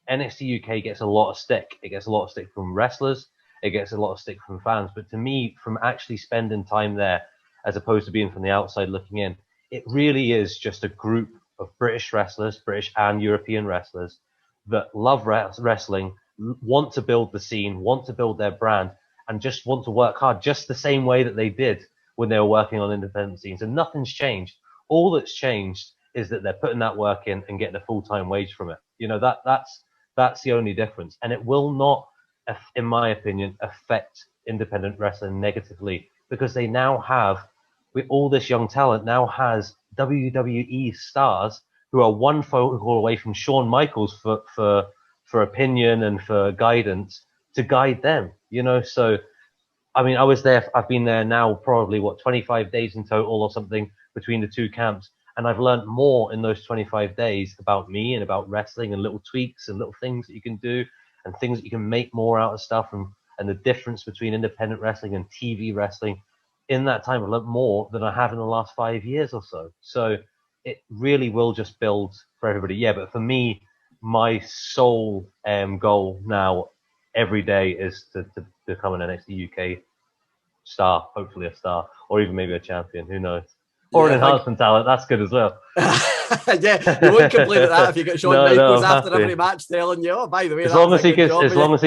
NXT UK gets a lot of stick. It gets a lot of stick from wrestlers. It gets a lot of stick from fans. But to me, from actually spending time there, as opposed to being from the outside looking in, it really is just a group of British wrestlers, British and European wrestlers that love wrestling, want to build the scene, want to build their brand, and just want to work hard just the same way that they did when they were working on independent scenes. And nothing's changed. All that's changed is that they're putting that work in and getting a full-time wage from it. You know, that's the only difference. And it will not, in my opinion, affect independent wrestling negatively, because they now have, with all this young talent, now has WWE stars who are one phone call away from Shawn Michaels for opinion and for guidance to guide them, you know. So, I mean, I've been there now probably 25 days in total or something between the two camps. And I've learned more in those 25 days about me and about wrestling and little tweaks and little things that you can do and things that you can make more out of stuff and the difference between independent wrestling and TV wrestling. In that time, I've learned more than I have in the last 5 years or so. So it really will just build for everybody. Yeah, but for me, my sole goal now every day is to become an NXT UK star, hopefully a star, or even maybe a champion, who knows. Or an enhancement talent, that's good as well. Yeah, you won't complain at that if you get Shawn Michaels after every match telling you, oh, by the way, as long as he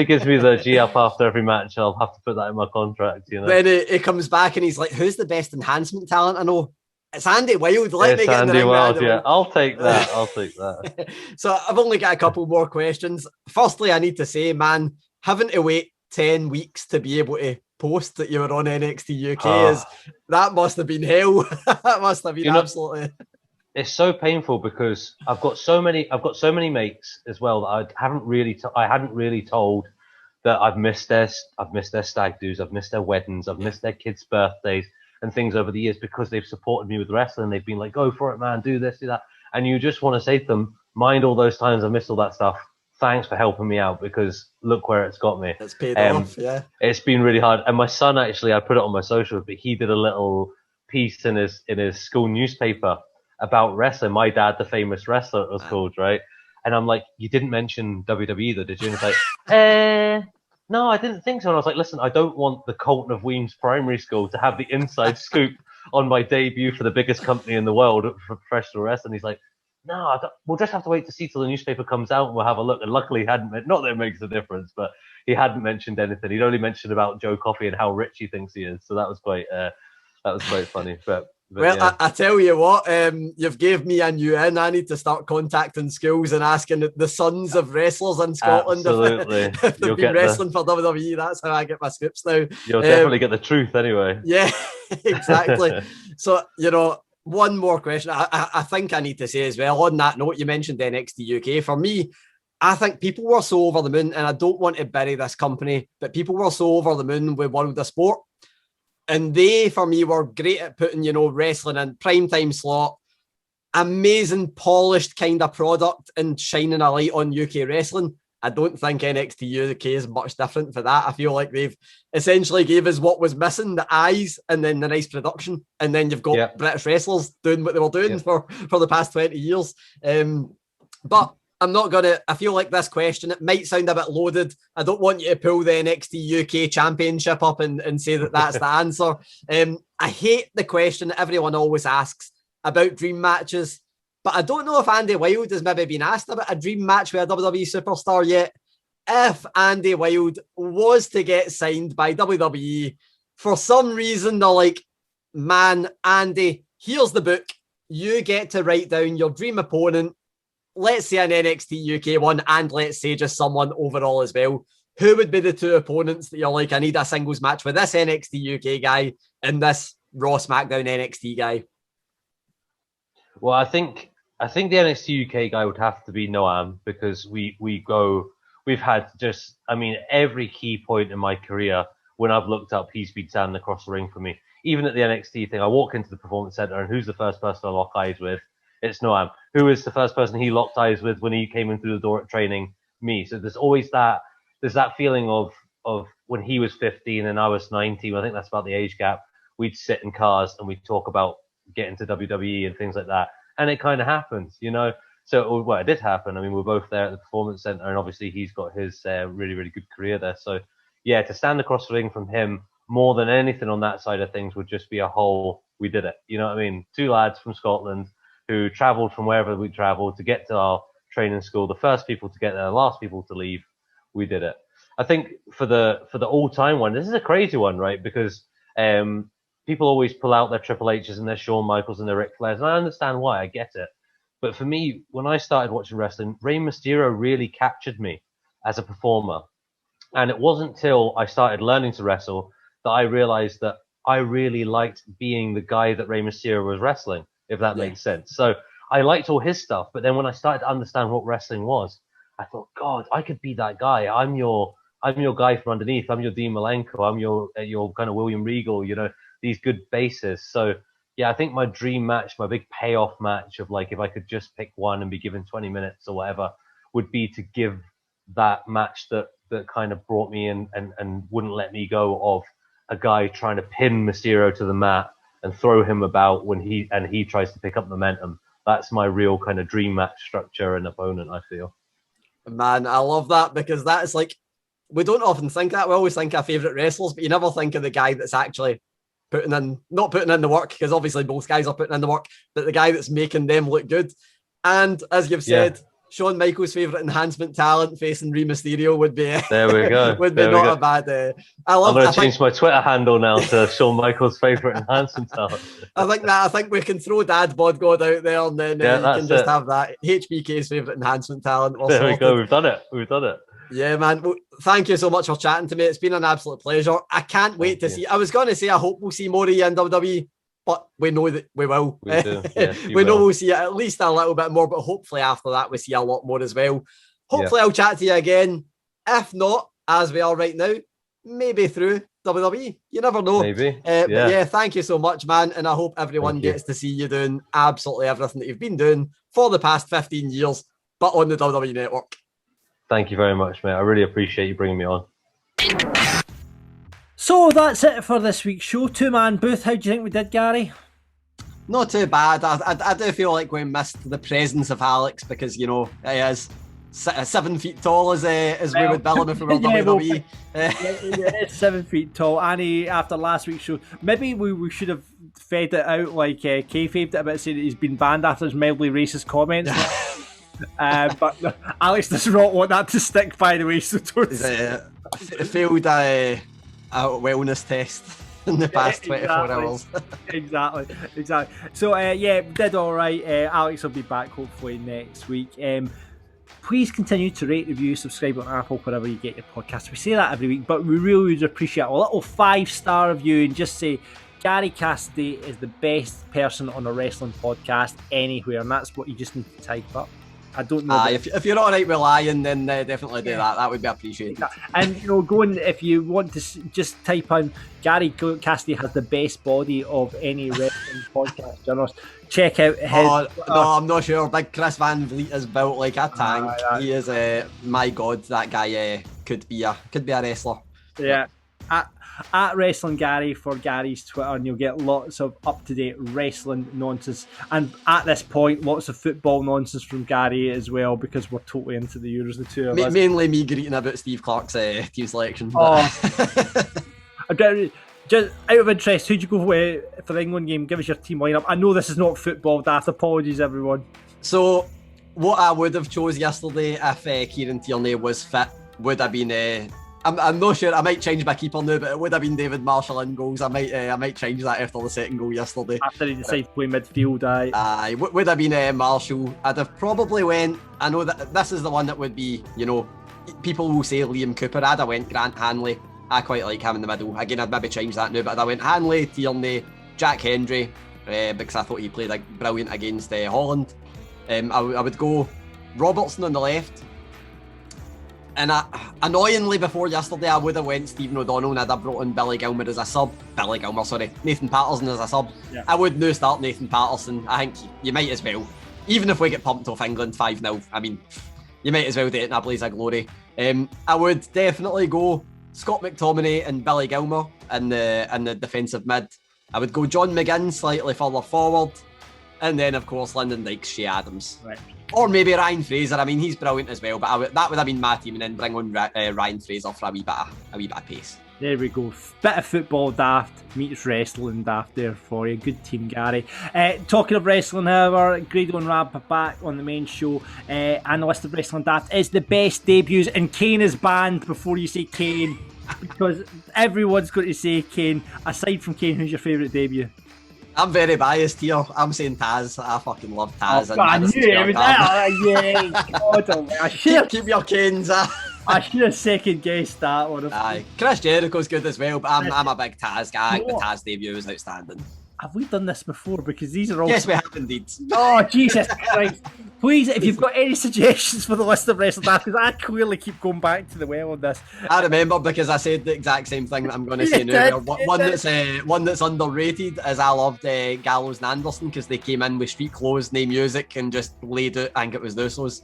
gives me the G up after every match, I'll have to put that in my contract, you know. Then he comes back and he's like, who's the best enhancement talent I know? It's Andy Wild. Let me get in the ring. Wild, yeah. I'll take that. So I've only got a couple more questions. Firstly, I need to say, man, having to wait 10 weeks to be able to post that you were on NXT UK that must have been hell. That must have been absolutely. It's so painful because I've got so many mates as well that I hadn't really told that I've missed their stag do's, I've missed their weddings, I've missed their kids' birthdays and things over the years because they've supported me with wrestling. They've been like, go for it, man, do this, do that. And you just want to say to them, mind all those times I missed all that stuff. Thanks for helping me out because look where it's got me. It's paid off, yeah. It's been really hard. And my son, actually, I put it on my social, but he did a little piece in his school newspaper about wrestling. My Dad, the Famous Wrestler, it was called, right? And I'm like, you didn't mention WWE though, did you? And he's like, no, I didn't think so. And I was like, listen, I don't want the Colton of Weems Primary School to have the inside scoop on my debut for the biggest company in the world for professional wrestling. He's like, no, we'll just have to wait to see till the newspaper comes out and we'll have a look. And luckily he hadn't, not that it makes a difference, but he hadn't mentioned anything. He'd only mentioned about Joe Coffey and how rich he thinks he is. So that was quite funny. But well, yeah. I tell you what, you've gave me a new in. I need to start contacting schools and asking the sons of wrestlers in Scotland if they've been wrestling for WWE. That's how I get my scoops now. You'll definitely get the truth anyway. Yeah, exactly. So, you know, one more question. I think I need to say as well, on that note, you mentioned NXT UK. For me, I think people were so over the moon, and I don't want to bury this company, but people were so over the moon with World of Sport. And they, for me, were great at putting, you know, wrestling in primetime slot, amazing, polished kind of product and shining a light on UK wrestling. I don't think NXT UK is much different for that. I feel like they've essentially gave us what was missing, the eyes and then the nice production. And then you've got British wrestlers doing what they were doing for the past 20 years. But I'm not going to, I feel like this question, it might sound a bit loaded. I don't want you to pull the NXT UK championship up and say that that's the answer. I hate the question that everyone always asks about dream matches, but I don't know if Andy Wild has maybe been asked about a dream match with a WWE superstar yet. If Andy Wild was to get signed by WWE, for some reason they're like, man, Andy, here's the book. You get to write down your dream opponent. let's say an NXT UK one, and let's say just someone overall as well. Who would be the two opponents that you're like, I need a singles match with this NXT UK guy and this Raw SmackDown NXT guy? Well, I think the NXT UK guy would have to be Noam, because we've had just, I mean, every key point in my career when I've looked up, he's been standing across the ring for me. Even at the NXT thing, I walk into the Performance Center and who's the first person I lock eyes with? It's Noam. Who is the first person he locked eyes with when he came in through the door at training? Me. So there's always that feeling of when he was 15 and I was 19. I think that's about the age gap. We'd sit in cars and we'd talk about getting to WWE and things like that. And it kind of happens, you know. So, well, it did happen. I mean, we're both there at the Performance Center, and obviously he's got his really, really good career there. So, yeah, to stand across the ring from him more than anything on that side of things would just be a whole, we did it. You know what I mean? Two lads from Scotland who travelled from wherever we travelled to get to our training school, the first people to get there, the last people to leave. We did it. I think for the all-time one, this is a crazy one, right? Because people always pull out their Triple H's and their Shawn Michaels and their Ric Flairs, and I understand why. I get it. But for me, when I started watching wrestling, Rey Mysterio really captured me as a performer. And it wasn't till I started learning to wrestle that I realized that I really liked being the guy that Rey Mysterio was wrestling, if that makes sense. So I liked all his stuff. But then when I started to understand what wrestling was, I thought, God, I could be that guy. I'm your guy from underneath. I'm your Dean Malenko. I'm your kind of William Regal, you know, these good bases. So, yeah, I think my dream match, my big payoff match of like, if I could just pick one and be given 20 minutes or whatever, would be to give that match that kind of brought me in and wouldn't let me go of a guy trying to pin Mysterio to the mat and throw him about when he tries to pick up momentum. That's my real kind of dream match structure and opponent, I feel. Man, I love that, because that is like, we don't often think that. We always think our favourite wrestlers, but you never think of the guy that's actually not putting in the work, because obviously both guys are putting in the work, but the guy that's making them look good. And as you've said, Shawn Michaels' favourite enhancement talent facing Rey Mysterio would be there we go. would be not a bad. I'm going to change my Twitter handle now to Shawn Michaels' favourite enhancement talent. I think we can throw Dad Bod God out there, and then you can just have that HBK's favourite enhancement talent. There we go. We've done it. Yeah, man. Well, thank you so much for chatting to me. It's been an absolute pleasure. I can't wait to see. I was going to say I hope we'll see more of you in WWE, but we know that we will. We do. Yes, we know we'll see it at least a little bit more, but hopefully after that we see a lot more as well. Hopefully I'll chat to you again. If not, as we are right now, maybe through WWE. You never know. Maybe. But yeah, thank you so much, man. And I hope everyone gets to see you doing absolutely everything that you've been doing for the past 15 years, but on the WWE Network. Thank you very much, mate. I really appreciate you bringing me on. So that's it for this week's show. Two-man booth. How do you think we did, Gary? Not too bad. I do feel like we missed the presence of Alex, because, you know, he is 7 feet tall as we would bill him if we were WWE. He is 7 feet tall, and after last week's show, maybe we should have fed it out like kayfabed it a bit, saying that he's been banned after his mildly racist comments. But no, Alex does not want that to stick, by the way. So failed a wellness test in the past 24 hours. Exactly. So did all right. Alex will be back hopefully next week. Please continue to rate, review, subscribe on Apple, wherever you get your podcast. We say that every week, but we really would appreciate a little 5-star review and just say Gary Cassidy is the best person on a wrestling podcast anywhere, and that's what you just need to type up. I don't know. If you're all right with lying, then definitely do that. That would be appreciated. And if you want to just type in Gary Cassidy has the best body of any wrestling podcast journalist. Check out his. No, I'm not sure. Big Chris Van Vliet is built like a tank. He is my God. That guy could be a wrestler. Yeah. At Wrestling Gary for Gary's Twitter, and you'll get lots of up-to-date wrestling nonsense, and at this point lots of football nonsense from Gary as well, because we're totally into the Euros, the two of us. Mainly me greeting about Steve Clarke's team selection. Just out of interest, who'd you go for the England game? Give us your team lineup. I know this is not football daft, apologies everyone. So what I would have chose yesterday if Kieran Tierney was fit would have been I'm not sure. I might change my keeper now, but it would have been David Marshall in goals. I might change that after the second goal yesterday. After he decided to play midfield, aye, would have been Marshall. I'd have probably went. I know that this is the one that would be, people will say Liam Cooper. I'd have went Grant Hanley. I quite like him in the middle. Again, I'd maybe change that now, but I went Hanley, Tierney, Jack Hendry, because I thought he played brilliant against Holland. I would go Robertson on the left. And annoyingly, before yesterday, I would have went Stephen O'Donnell and I'd have brought in Nathan Patterson as a sub. Yeah. I would now start Nathan Patterson. I think you might as well. Even if we get pumped off England 5-0, I mean, you might as well do it in a blaze of glory. I would definitely go Scott McTominay and Billy Gilmour in the defensive mid. I would go John McGinn slightly further forward. And then, of course, Lyndon Dykes, Shea Adams. Right. Or maybe Ryan Fraser. I mean, he's brilliant as well. But that would have been my team, and then bring on Ryan Fraser for a wee bit of pace. There we go. Bit of football daft meets wrestling daft there for you. Good team, Gary. Talking of wrestling, however, Grado and Rab are back on the main show. And the list of wrestling daft is the best debuts. And Kane is banned before you say Kane. Because everyone's going to say Kane. Aside from Kane, who's your favourite debut? I'm very biased here. I'm saying Taz. I fucking love Taz. I knew it was God, keep your Kanes. I should have second guessed that one. Aye, Chris Jericho's good as well, but I'm a big Taz guy. The Taz debut was outstanding. Have we done this before? Because these are all... Yes, we have indeed. Oh, Jesus Christ. Please, if you've got any suggestions for the list of wrestling daft, because I clearly keep going back to the well on this. I remember because I said the exact same thing that I'm going to say now. One that's underrated is I loved Gallows and Anderson because they came in with street clothes, no music, and just laid out. I think it was Usos,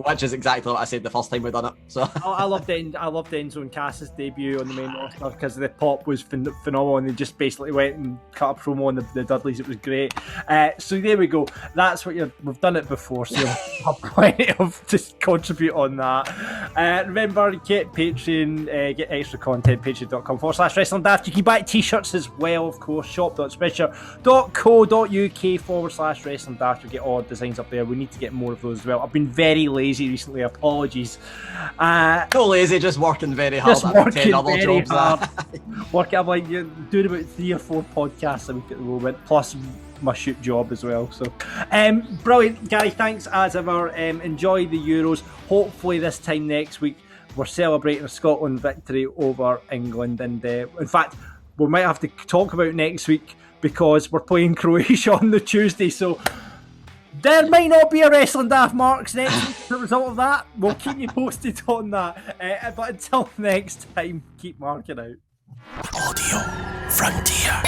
which is exactly what I said the first time we done it. So I loved Enzo and Cass's debut on the main roster because the pop was phenomenal, and they just basically went and cut a promo on the Dudleys. It was great. So there we go. That's what we've done it before. So you'll have plenty of to contribute on that. Remember, get Patreon, get extra content, patreon.com/wrestling daft. You can buy t-shirts as well, of course. shop.spreadshirt.co.uk/wrestling daft. You'll get odd designs up there. We need to get more of those as well. I've been very lazy recently. Apologies. No lazy, just working very hard. Just working 10 other very jobs. hard. I'm like, you're doing about 3 or 4 podcasts a week at the moment, plus my shoot job as well. So brilliant, Gary, thanks as ever. Enjoy the Euros. Hopefully this time next week we're celebrating a Scotland victory over England, and in fact we might have to talk about next week because we're playing Croatia on the Tuesday, so there might not be a Wrestling Daft Marks next week as a result of that. We'll keep you posted on that, but until next time, keep marking out. Audio Frontier.